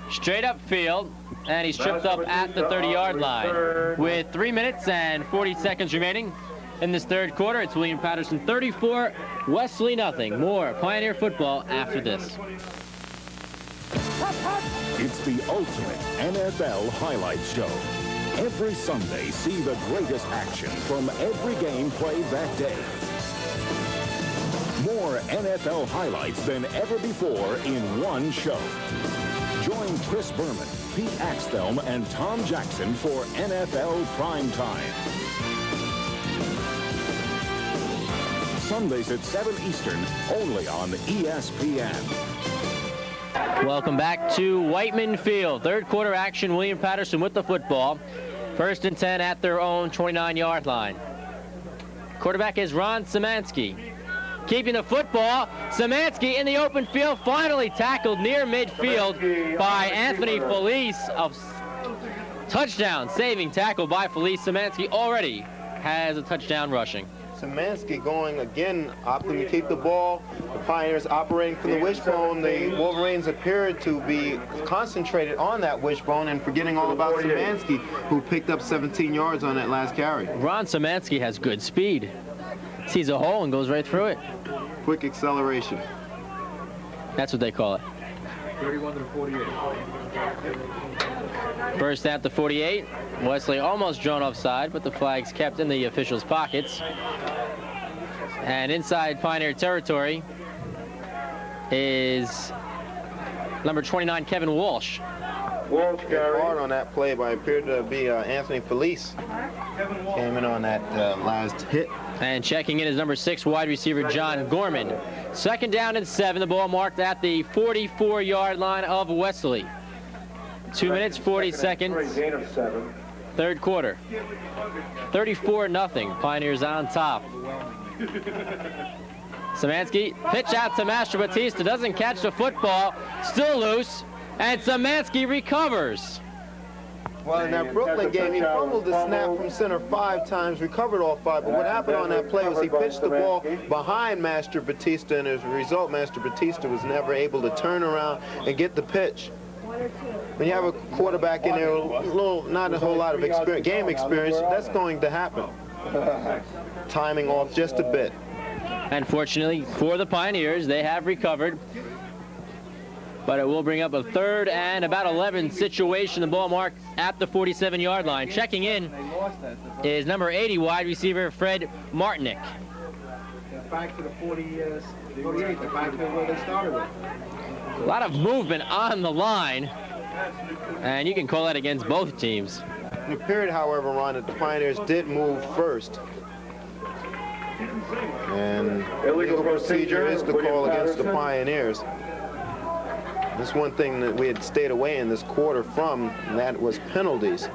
straight up field, and he's tripped up at the 30-yard line. With 3 minutes and 40 seconds remaining in this third quarter, it's William Patterson 34, Wesley nothing. More Pioneer football after this. It's the ultimate NFL highlight show. Every Sunday, see the greatest action from every game played that day. More NFL highlights than ever before in one show. Join Chris Berman, Pete Axthelm, and Tom Jackson for NFL Prime Time. Sundays at 7 Eastern, only on ESPN. Welcome back to Whiteman Field. Third quarter action, William Patterson with the football. 1st and 10 at their own 29-yard line. Quarterback is Ron Szymanski. Keeping the football, Szymanski in the open field, finally tackled near midfield by Anthony Felice. Touchdown, saving tackle by Felice. Szymanski already has a touchdown rushing. Szymanski going again, opting to keep the ball. The Pioneers operating from the wishbone. The Wolverines appeared to be concentrated on that wishbone and forgetting all about Szymanski, who picked up 17 yards on that last carry. Ron Szymanski has good speed. Sees a hole and goes right through it. Quick acceleration. That's what they call it. 31 to 48. First at the 48. Wesley almost drawn offside, but the flag's kept in the officials' pockets. And inside Pioneer territory is number 29, Kevin Walsh. Walsh got hard on that play, but it appeared to be Anthony Felice. Came in on that last hit. And checking in is number 6 wide receiver John Gorman. 2nd down and 7. The ball marked at the 44-yard line of Wesley. 2 minutes, 40 seconds. Third quarter. 34-0. Pioneers on top. Szymanski, pitch out to Master Batista. Doesn't catch the football. Still loose. And Szymanski recovers. Well, in that Brooklyn game, he fumbled the snap from center 5 times, recovered all 5. But what happened on that play was he pitched the ball behind Master Batista, and as a result, Master Batista was never able to turn around and get the pitch. When you have a quarterback in there, not a whole lot of game experience, that's going to happen. Timing off just a bit. Unfortunately for the Pioneers, they have recovered. But it will bring up a 3rd and about 11 situation. The ball marked at the 47-yard line. Checking in is number 80 wide receiver Fred Martinick. Back to the 48, back to where they started with. A lot of movement on the line, and you can call that against both teams. In the period, however, Ron, that the Pioneers did move first. And illegal procedure is the call against the Pioneers. That's one thing that we had stayed away in this quarter from, and that was penalties.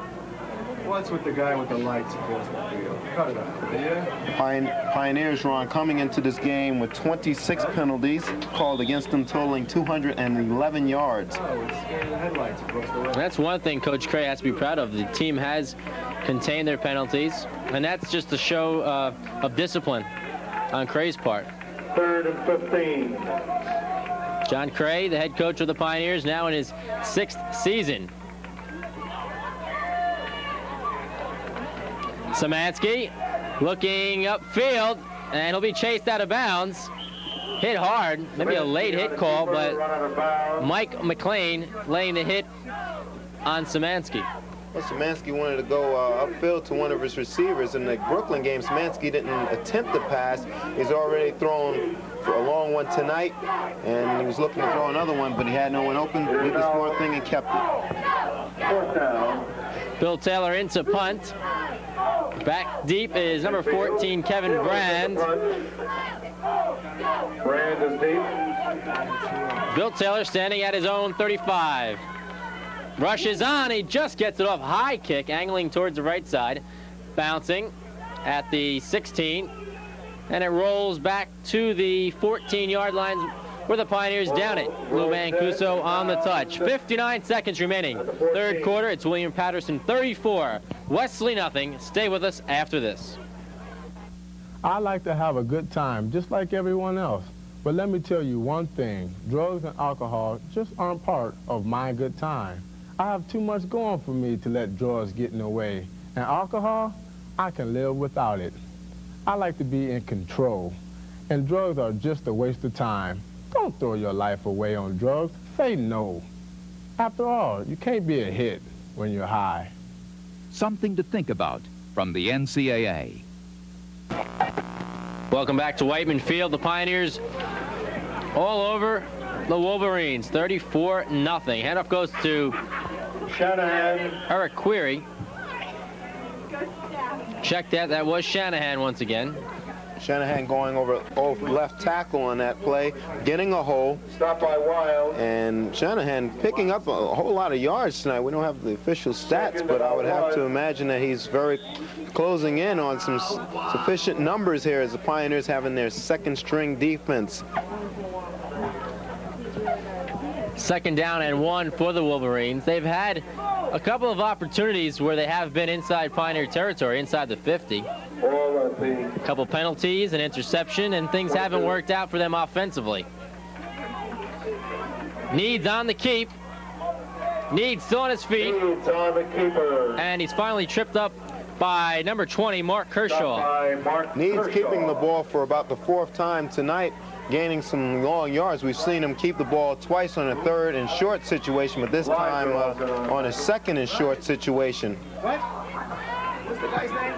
What's with the guy with the lights across the field? Cut it out. Yeah? Pioneers, Ron, coming into this game with 26 penalties called against them, totaling 211 yards. Oh, it's scaring the headlights across the way. That's one thing Coach Cray has to be proud of. The team has contained their penalties, and that's just a show of discipline on Cray's part. 3rd and 15. John Cray, the head coach of the Pioneers, now in his 6th season. Szymanski looking upfield, and he'll be chased out of bounds. Hit hard, maybe a late hit call, but Mike McLean laying the hit on Szymanski. Well, Szymanski wanted to go upfield to one of his receivers. In the Brooklyn game, Szymanski didn't attempt the pass. He's already thrown for a long one tonight, and he was looking to throw another one, but he had no one open. Did the smart thing and kept it. 4th down. Bill Taylor into punt. Back deep is number 14, Kevin Brand. Brand is deep. Bill Taylor standing at his own 35. Rushes on, he just gets it off. High kick, angling towards the right side. bouncing at the 16, and it rolls back to the 14-yard line where the Pioneers down it. Lou Mancuso on the touch. 59 seconds remaining. Third quarter, it's William Patterson 34, Wesley nothing. Stay with us after this. I like to have a good time, just like everyone else. But let me tell you one thing, drugs and alcohol just aren't part of my good time. I have too much going for me to let drugs get in the way. And alcohol, I can live without it. I like to be in control. And drugs are just a waste of time. Don't throw your life away on drugs. Say no. After all, you can't be a hit when you're high. Something to think about from the NCAA. Welcome back to Whiteman Field. The Pioneers all over the Wolverines, 34-0. Handoff goes to Shanahan. Eric Query. Check that. That was Shanahan once again. Shanahan going over left tackle on that play, getting a hole. Stop by Wild. And Shanahan picking up a whole lot of yards tonight. We don't have the official stats, but I would have to imagine that he's very closing in on some sufficient numbers here as the Pioneers having their second string defense. Second down and 1 for the Wolverines. They've had a couple of opportunities where they have been inside Pioneer territory, inside the 50. A couple penalties, an interception, and things haven't worked out for them offensively. Needs on the keep. Needs still on his feet. Needs on the keeper. And he's finally tripped up by number 20, Mark Kershaw. Needs keeping the ball for about the 4th time tonight, gaining some long yards. We've seen him keep the ball twice on a 3rd and short situation, but this time on a 2nd and short situation. What's the guy's name?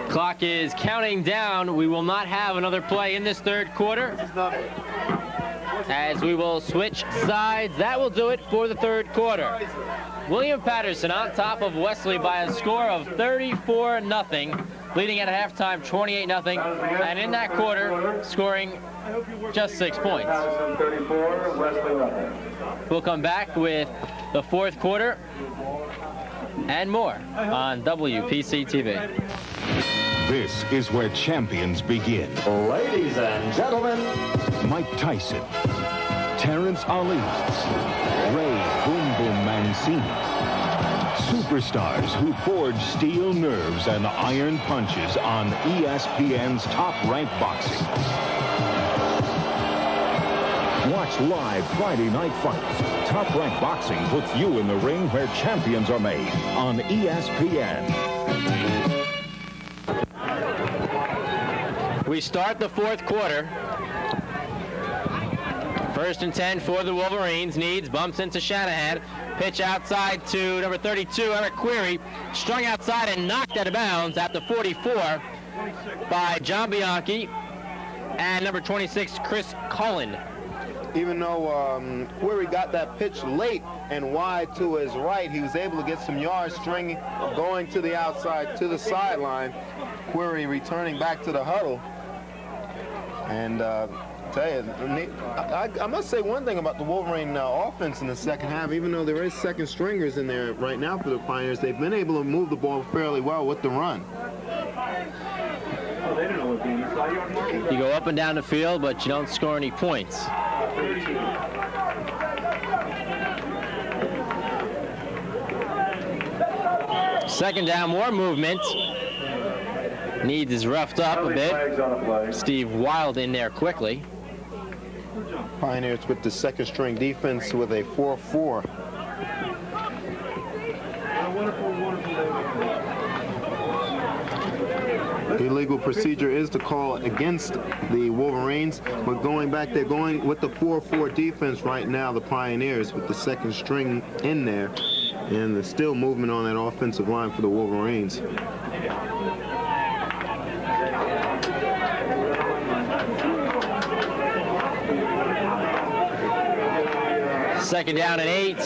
Clock is counting down. We will not have another play in this third quarter, as we will switch sides. That will do it for the third quarter. William Patterson on top of Wesley by a score of 34-0, leading at halftime 28-0, and in that quarter scoring just 6 points. We'll come back with the fourth quarter and more on WPC TV. This is where champions begin. Ladies and gentlemen, Mike Tyson, Terrence Ali, Ray Boom Boom Mancini. Superstars who forge steel nerves and iron punches on ESPN's top-ranked boxing. watch live Friday night fights. Top Rank Boxing puts you in the ring where champions are made on ESPN. We start the fourth quarter. First and 10 for the Wolverines. Needs, bumps into Shanahan. Pitch outside to number 32, Eric Query. Strung outside and knocked out of bounds at the 44 by John Bianchi and number 26, Chris Cullen. Even though Query got that pitch late and wide to his right, he was able to get some yards stringing, going to the outside, to the sideline. Query returning back to the huddle. And tell you, I must say one thing about the Wolverine offense in the second half. Even though there is second stringers in there right now for the Pioneers, they've been able to move the ball fairly well with the run. You go up and down the field, but you don't score any points. Second down, more movement. Needs is roughed up a bit. Steve Wild in there quickly. Pioneers with the second string defense with a 4-4. Illegal procedure is the call against the Wolverines, but going back, they're going with the 4-4 defense right now, the Pioneers, with the second string in there, and there's still movement on that offensive line for the Wolverines. Second down and 8.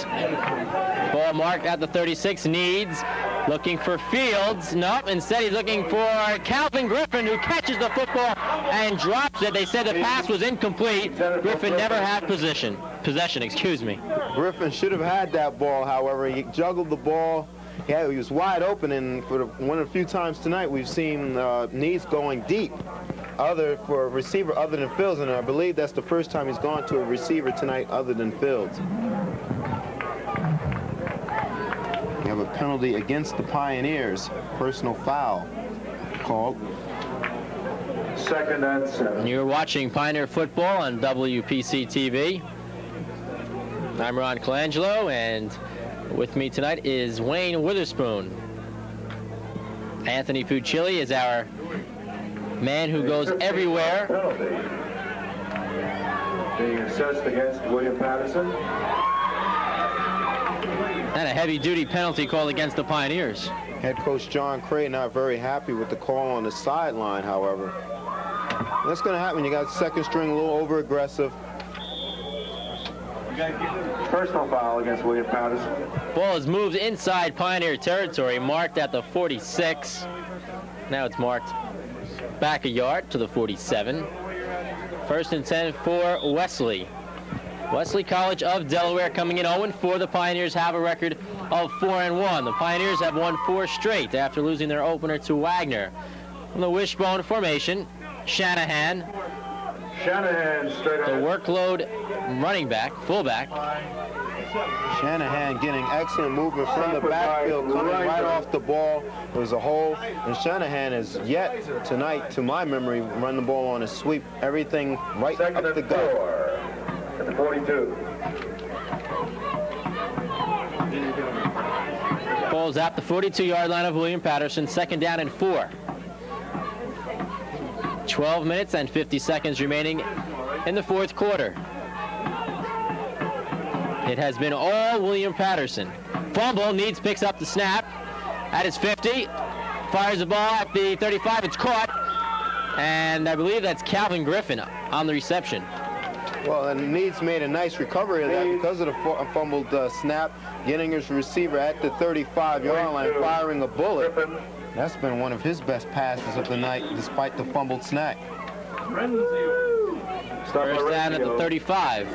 Ball marked at the 36. Needs, looking for Fields. Nope, instead he's looking for Calvin Griffin, who catches the football and drops it. They said the pass was incomplete. Griffin never had possession, excuse me. Griffin should have had that ball, however. He juggled the ball Yeah, he was wide open, and for one of the few times tonight we've seen Needs going deep for a receiver other than Fields, and I believe that's the first time he's gone to a receiver tonight other than Fields. We have a penalty against the Pioneers, personal foul called. 2nd and 7. You're watching Pioneer football on WPC TV. I'm Ron Colangelo, and with me tonight is Wayne Witherspoon. Anthony Fucilli is our man who goes everywhere. Penalty being assessed against William Patterson. And a heavy-duty penalty called against the Pioneers. Head coach John Cray not very happy with the call on the sideline, however. That's going to happen. You got second string a little over-aggressive. Personal foul against William Patterson. Ball is moved inside Pioneer territory, marked at the 46. Now it's marked back a yard to the 47. 1st and 10 for Wesley. Wesley College of Delaware coming in 0-4. The Pioneers have a record of 4-1. The Pioneers have won 4 straight after losing their opener to Wagner. From the wishbone formation, Shanahan straight the workload running back, fullback. Shanahan getting excellent movement from the backfield, coming right off the ball. There's a hole, and Shanahan has yet tonight, to my memory, run the ball on a sweep. Everything right Second up the and gut. 4 at the 42. Ball's at the 42-yard line of William Patterson. 2nd down and 4. 12 minutes and 50 seconds remaining in the 4th quarter. It has been all William Patterson. Fumble, Needs picks up the snap at his 50. Fires the ball at the 35. It's caught. And I believe that's Calvin Griffin on the reception. Well, and Needs made a nice recovery of that because of the fumbled snap, getting his receiver at the 35-yard line, firing a bullet. That's been one of his best passes of the night, despite the fumbled snap. First down at the 35.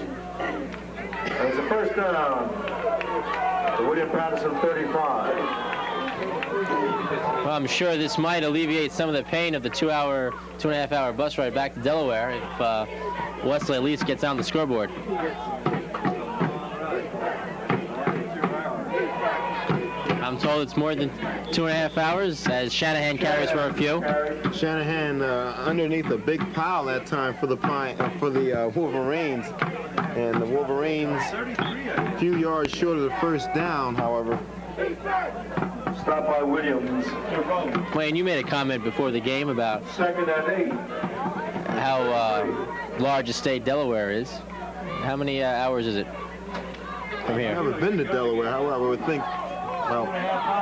It's a first down to William Patterson, 35. Well, I'm sure this might alleviate some of the pain of the 2.5-hour bus ride back to Delaware if Wesley at least gets on the scoreboard. I'm told it's more than 2.5 hours, as Shanahan carries for a few. Shanahan underneath a big pile that time for the Wolverines, and the Wolverines a few yards short of the first down, however. Stopped by Williams. Wayne, you made a comment before the game about 2nd and 8. how large a state Delaware is. How many hours is it from here? I've never been to Delaware, however, I would think, well,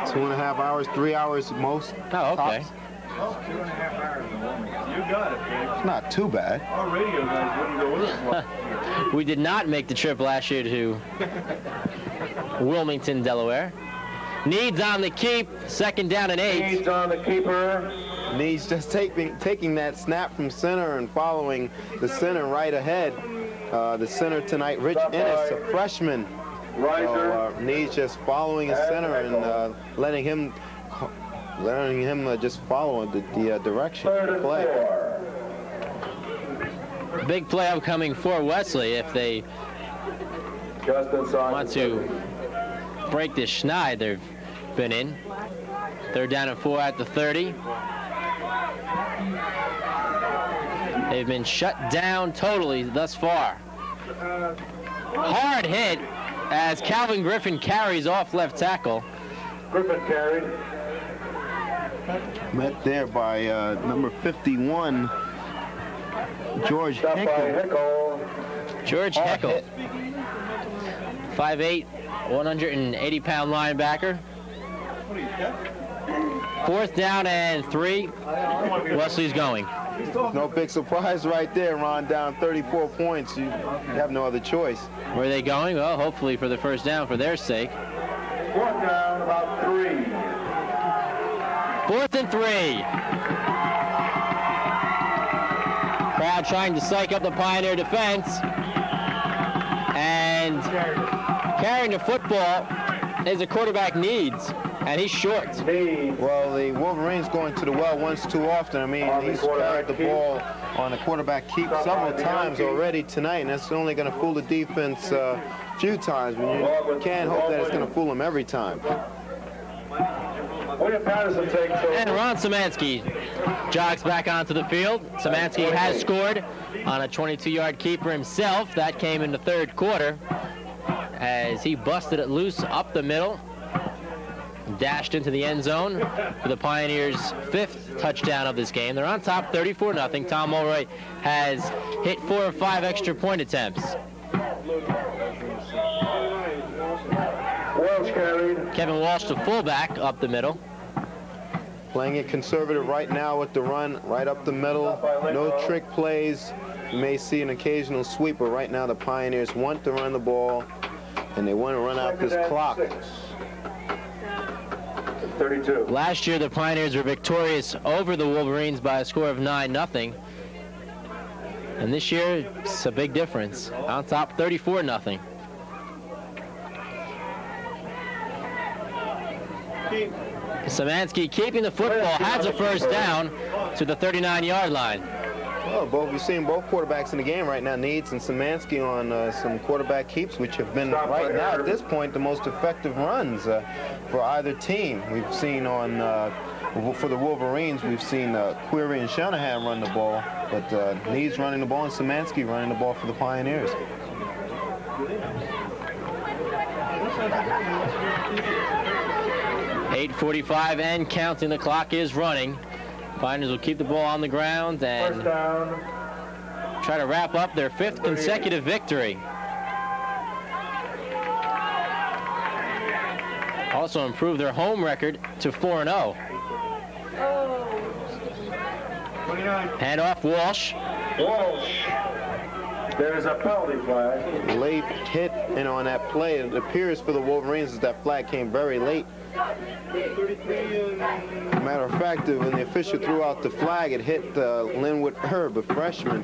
2.5 hours, 3 hours at most. Oh, okay. Tops. 2.5 hours. You got it, Big. It's not too bad. Our radio guys wouldn't go with us. We did not make the trip last year to Wilmington, Delaware. Needs on the keep, 2nd down and 8. Needs on the keeper. Needs just taking that snap from center and following the center right ahead. The center tonight, Rich Ennis, a freshman. So, Needs just following his center and letting him just follow the direction of the play. Big play upcoming for Wesley if they want to break this schneid they've been in. 3rd down and 4 at the 30. They've been shut down totally thus far. Hard hit as Calvin Griffin carries off left tackle. Griffin carried. Met there by number 51, George Hickle. George Hickle. 5'8", 180-pound linebacker. 4th down and 3. Wesley's going. No big surprise right there, Ron. Down 34 points. You have no other choice. Where are they going? Well, hopefully for the first down for their sake. 4th down, about 3. 4th and 3. Crowd trying to psych up the Pioneer defense. And carrying the football is a quarterback Needs. and he's short. Well, the Wolverines going to the well once too often. I mean, he's carried the ball on a quarterback keep several times already tonight, and that's only going to fool the defense a few times. But you can't hope that it's going to fool them every time. And Ron Szymanski jogs back onto the field. Szymanski has scored on a 22-yard keeper himself. That came in the third quarter as he busted it loose up the middle, dashed into the end zone for the Pioneers' 5th touchdown of this game. They're on top 34-0. Tom Mulroy has hit 4 or 5 extra point attempts. Kevin Walsh, the fullback, up the middle. Playing it conservative right now with the run right up the middle. No trick plays. You may see an occasional sweep, but right now the Pioneers want to run the ball, and they want to run out this clock. 32. Last year, the Pioneers were victorious over the Wolverines by a score of 9-0. And this year, it's a big difference. On top, 34-0. Szymanski keeping the football, has a first down to the 39-yard line. Well, we've seen both quarterbacks in the game right now, Needs and Szymanski, on some quarterback keeps, which have been right now at this point the most effective runs for either team. We've seen on for the Wolverines, we've seen Query and Shanahan run the ball, but Needs running the ball and Szymanski running the ball for the Pioneers. .8:45 and counting. The clock is running. Pioneers will keep the ball on the ground and try to wrap up their 5th consecutive victory. Also improve their home record to 4-0. Hand off Walsh. There's a penalty flag. Late hit, and on that play, it appears for the Wolverines that flag came very late. Matter of fact, when the official threw out the flag, it hit Linwood Herb, a freshman,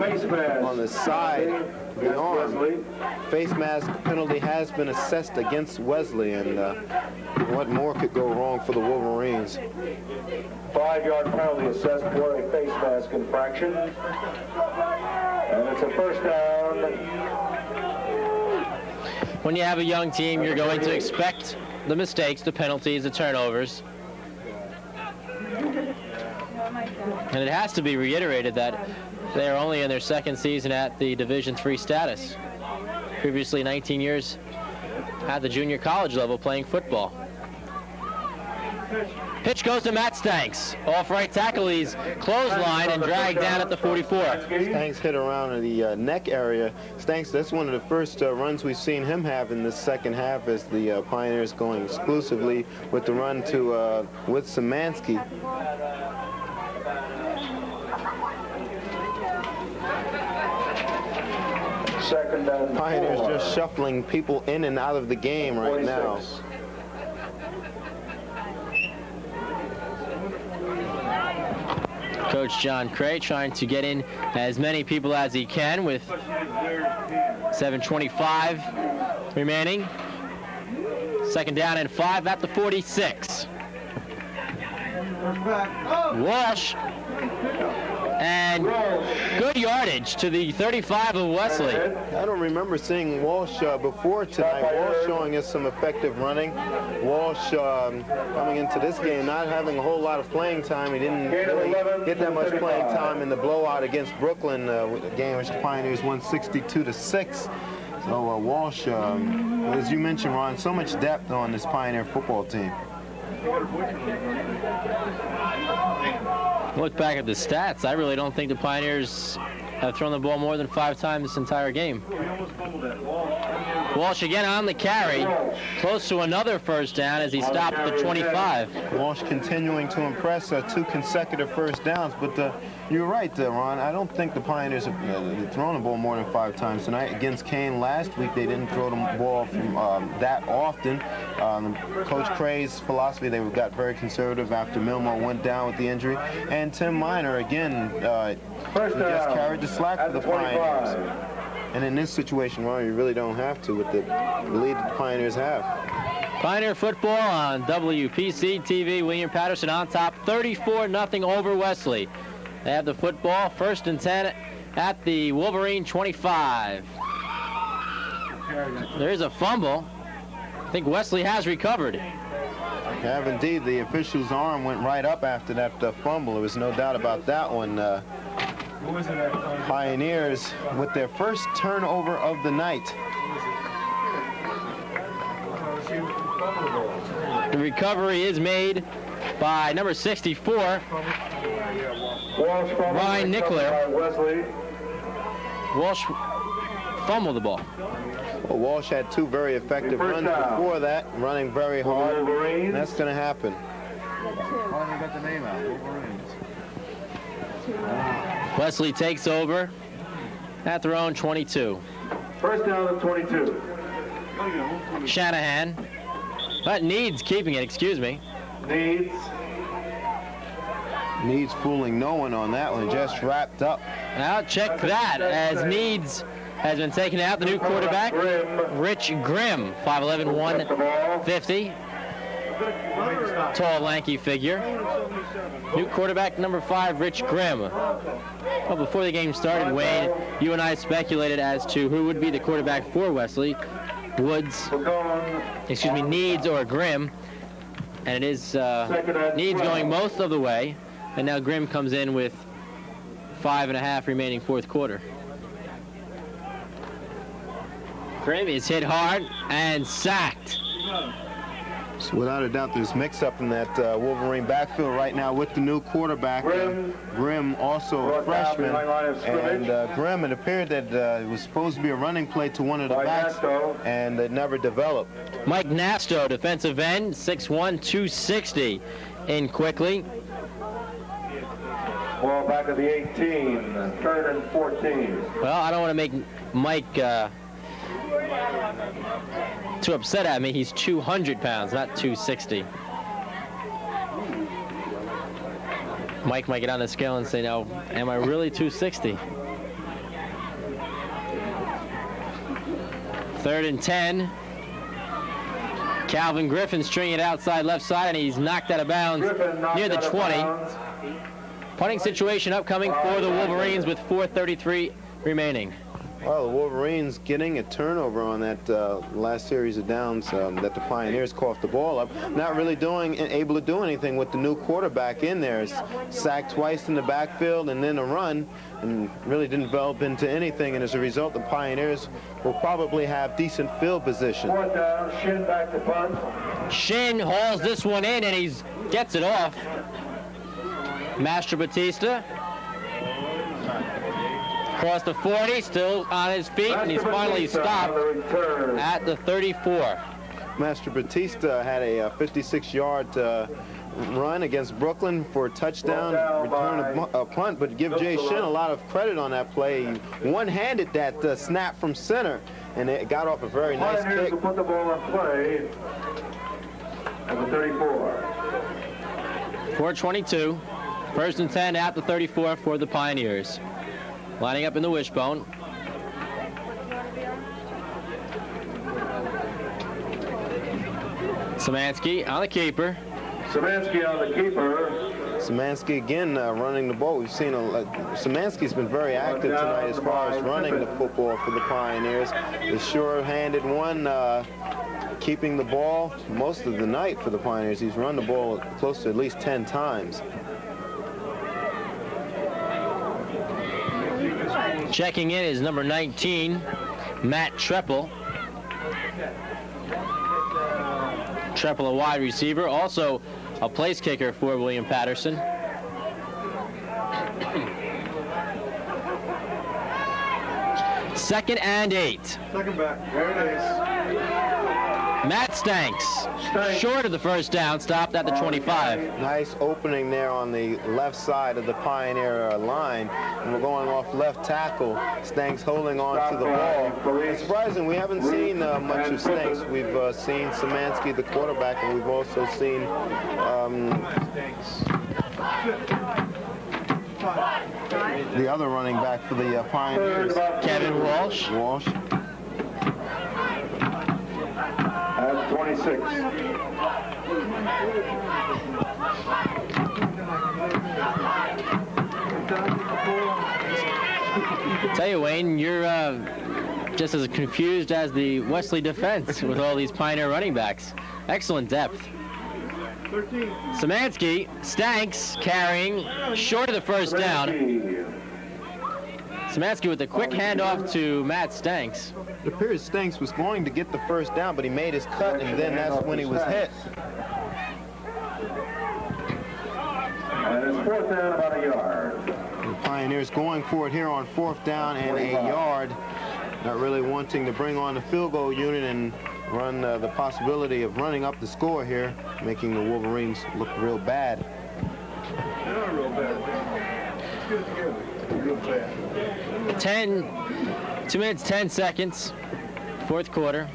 on the side of the arm. Face mask penalty has been assessed against Wesley, and what more could go wrong for the Wolverines? 5-yard penalty assessed for a face mask infraction. And it's a first down. When you have a young team, you're going to expect the mistakes, the penalties, the turnovers. And it has to be reiterated that they are only in their 2nd season at the Division III status. Previously 19 years at the junior college level playing football. Pitch goes to Matt Stanks. Off right tackle, he's clotheslined and dragged down at the 44. Stanks hit around the neck area. Stanks, that's one of the first runs we've seen him have in the second half as the Pioneers going exclusively with the run to with Szymanski. Second down. Pioneers just shuffling people in and out of the game right 46. now. Coach John Cray trying to get in as many people as he can with 7:25 remaining. 2nd down and 5 at the 46. Walsh. And good yardage to the 35 of Wesley. I don't remember seeing Walsh before tonight. Walsh showing us some effective running. Walsh coming into this game not having a whole lot of playing time. He didn't really get that much playing time in the blowout against Brooklyn, a game which the Pioneers won 62-6. So Walsh, as you mentioned, Ron, so much depth on this Pioneer football team. Look back at the stats. I really don't think the Pioneers have thrown the ball more than 5 times this entire game. Walsh again on the carry, close to another first down as he stopped at the 25. Walsh continuing to impress, 2 consecutive first downs, but you're right, Ron. I don't think the Pioneers have thrown the ball more than 5 times tonight. Against Kane last week, they didn't throw the ball from that often. Coach Cray's philosophy, they got very conservative after Milmo went down with the injury. And Tim Miner, again, he just carried the slack for the Pioneers. And in this situation, Ron, you really don't have to with the lead that the Pioneers have. Pioneer football on WPC TV. William Patterson on top, 34-0 over Wesley. They have the football, 1st and 10 at the Wolverine 25. There's a fumble. I think Wesley has recovered. Have indeed. The official's arm went right up after that fumble. There was no doubt about that one. Pioneers with their first turnover of the night. The recovery is made by number 64, Ryan Nickler. Walsh fumbled the ball. Well, Walsh had 2 very effective runs before that, running very hard. And that's going to happen. Finally got the name out. Wolverines. Wesley takes over at their own 22. First down at 22. Shanahan. But Needs keeping it, excuse me. Needs fooling no one on that one, just wrapped up. Now check that, as Needs has been taken out. The new quarterback, Rich Grimm, 5'11", 150. Tall, lanky figure. New quarterback, number 5, Rich Grimm. Well, before the game started, Wayne, you and I speculated as to who would be the quarterback for Wesley. Needs or Grimm. And it is Needs going most of the way. And now Grimm comes in with 5.5 remaining 4th quarter. Grimm is hit hard and sacked. So without a doubt, there's mix-up in that Wolverine backfield right now with the new quarterback. Grimm, also a freshman. And Grimm, it appeared that it was supposed to be a running play to one of the backs, and it never developed. Mike Nasto, defensive end, 6'1", 260, in quickly. Ball back at the 18, 3rd and 14. Well, I don't want to make Mike too upset at me. He's 200 pounds, not 260. Mike might get on the scale and say, "No, am I really 260?" 3rd and 10. Calvin Griffin stringing it outside left side, and he's knocked out of bounds near the 20. Punting situation upcoming for the Wolverines with 4:33 remaining. Well, the Wolverines getting a turnover on that last series of downs that the Pioneers coughed the ball up. Not really able to do anything with the new quarterback in there. It's sacked twice in the backfield and then a run, and really didn't develop into anything. And as a result, the Pioneers will probably have decent field position. 4th down, Shin back to punt. Shin hauls this one in, and he gets it off. Master Batista across the 40, still on his feet, and he's finally stopped at the 34. Master Batista had a 56-yard run against Brooklyn for a touchdown, return a punt, but give Jay Shin a lot of credit on that play. He one-handed that snap from center, and it got off a very nice kick. Put the ball in play at the 34. 4:22. 1st and 10 at the 34 for the Pioneers. Lining up in the wishbone. Szymanski on the keeper. Szymanski on the keeper. Szymanski again running the ball. We've seen Szymanski's been very active tonight as far as running the football for the Pioneers. The sure-handed one keeping the ball most of the night for the Pioneers. He's run the ball close to at least 10 times. Checking in is number 19, Matt Treppel. Treppel, a wide receiver, also a place kicker for William Patterson. Second and 8. Second back. There it is. Matt Stanks, short of the first down, stopped at the 25. Nice opening there on the left side of the Pioneer line. And we're going off left tackle. Stanks holding on to the ball. It's surprising, we haven't seen much of Stanks. We've seen Szymanski, the quarterback, and we've also seen the other running back for the Pioneers. Kevin Walsh. Walsh. At 26. 6. Tell you, Wayne, you're just as confused as the Wesley defense with all these Pioneer running backs. Excellent depth. Szymanski, Stanks carrying, short of the first down. Szymanski with a quick handoff to Matt Stanks. It appears Stanks was going to get the first down, but he made his cut, and then that's when he was hit. And it's 4th down, about a yard. The Pioneers going for it here on 4th down and a yard. Not really wanting to bring on the field goal unit and run the possibility of running up the score here, making the Wolverines look real bad. They are real bad. Real bad. 2 minutes, 10 seconds, 4th quarter.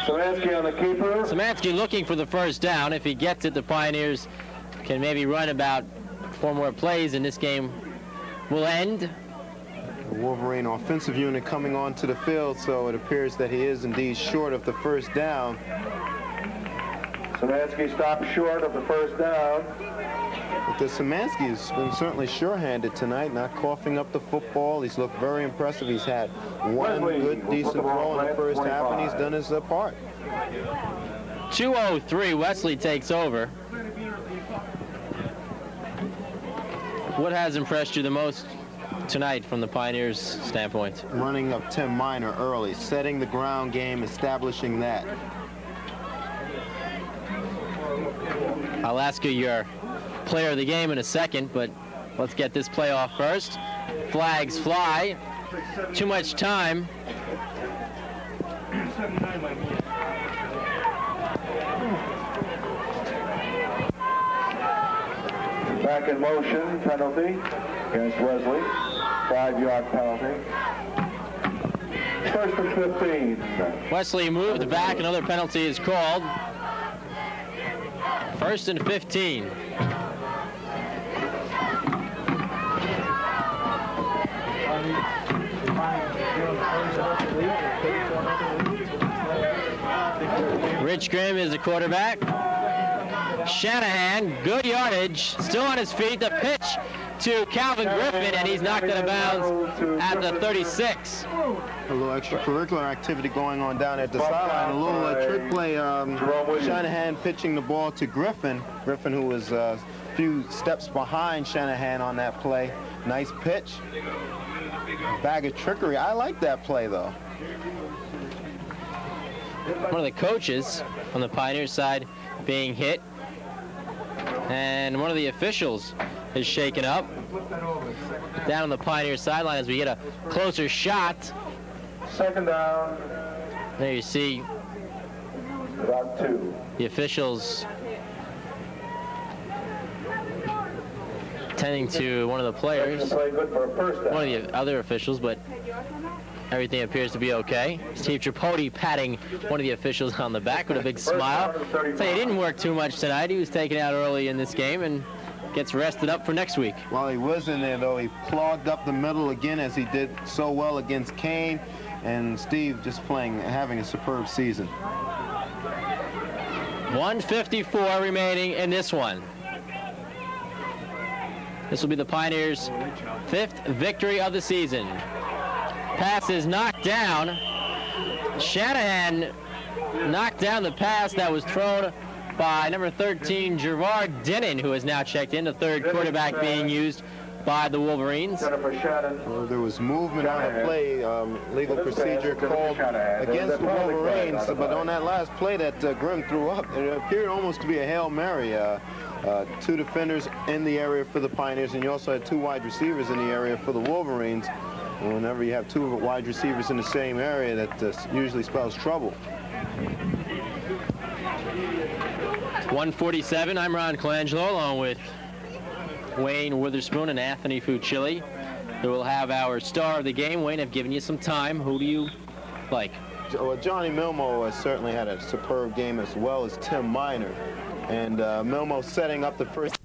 Szymanski on the keeper. Szymanski looking for the first down. If he gets it, the Pioneers can maybe run about 4 more plays, and this game will end. The Wolverine offensive unit coming onto the field, so it appears that he is indeed short of the first down. Szymanski stopped short of the first down. But the Szymanski has been certainly sure-handed tonight, not coughing up the football. He's looked very impressive. He's had one good, decent throw in the first half, and he's done his part. 2:03, Wesley takes over. What has impressed you the most tonight from the Pioneers' standpoint? Running of Tim Miner early, setting the ground game, establishing that. I'll ask you your player of the game in a second, but let's get this play off first. Flags fly. Too much time. Back in motion, penalty against Wesley. 5-yard penalty. 1st and 15. Wesley moved back. Another penalty is called. 1st and 15. Rich Grimm is the quarterback. Shanahan, good yardage, still on his feet. The pitch to Calvin Griffin, and he's knocked out of bounds at the 36. A little extracurricular activity going on down at the sideline. A little trick play. Shanahan pitching the ball to Griffin. Griffin, who was a few steps behind Shanahan on that play. Nice pitch. Bag of trickery. I like that play, though. One of the coaches on the Pioneer side being hit, and one of the officials is shaken up. Down on the Pioneer sideline as we get a closer shot. 2nd down. There you see about 2. The officials tending to one of the players, one of the other officials, but everything appears to be okay. Steve Tripodi patting one of the officials on the back with a big smile. So he didn't work too much tonight. He was taken out early in this game and gets rested up for next week. While he was in there, though, he clogged up the middle again as he did so well against Kane. And Steve just having a superb season. 1:54 remaining in this one. This will be the Pioneers' 5th victory of the season. Pass is knocked down. Shanahan knocked down the pass that was thrown by number 13, Gerard Dinnan, who has now checked in, the 3rd quarterback being used by the Wolverines. Well, there was movement on the play, legal procedure called against the Wolverines, but on that last play that Grimm threw up, it appeared almost to be a Hail Mary. 2 defenders in the area for the Pioneers, and you also had 2 wide receivers in the area for the Wolverines. And whenever you have 2 wide receivers in the same area, that usually spells trouble. 1:47. I'm Ron Colangelo, along with Wayne Witherspoon and Anthony Fucilli, who will have our star of the game. Wayne, I've given you some time. Who do you like? Well, Johnny Milmo has certainly had a superb game, as well as Tim Miner. And Milmo setting up the first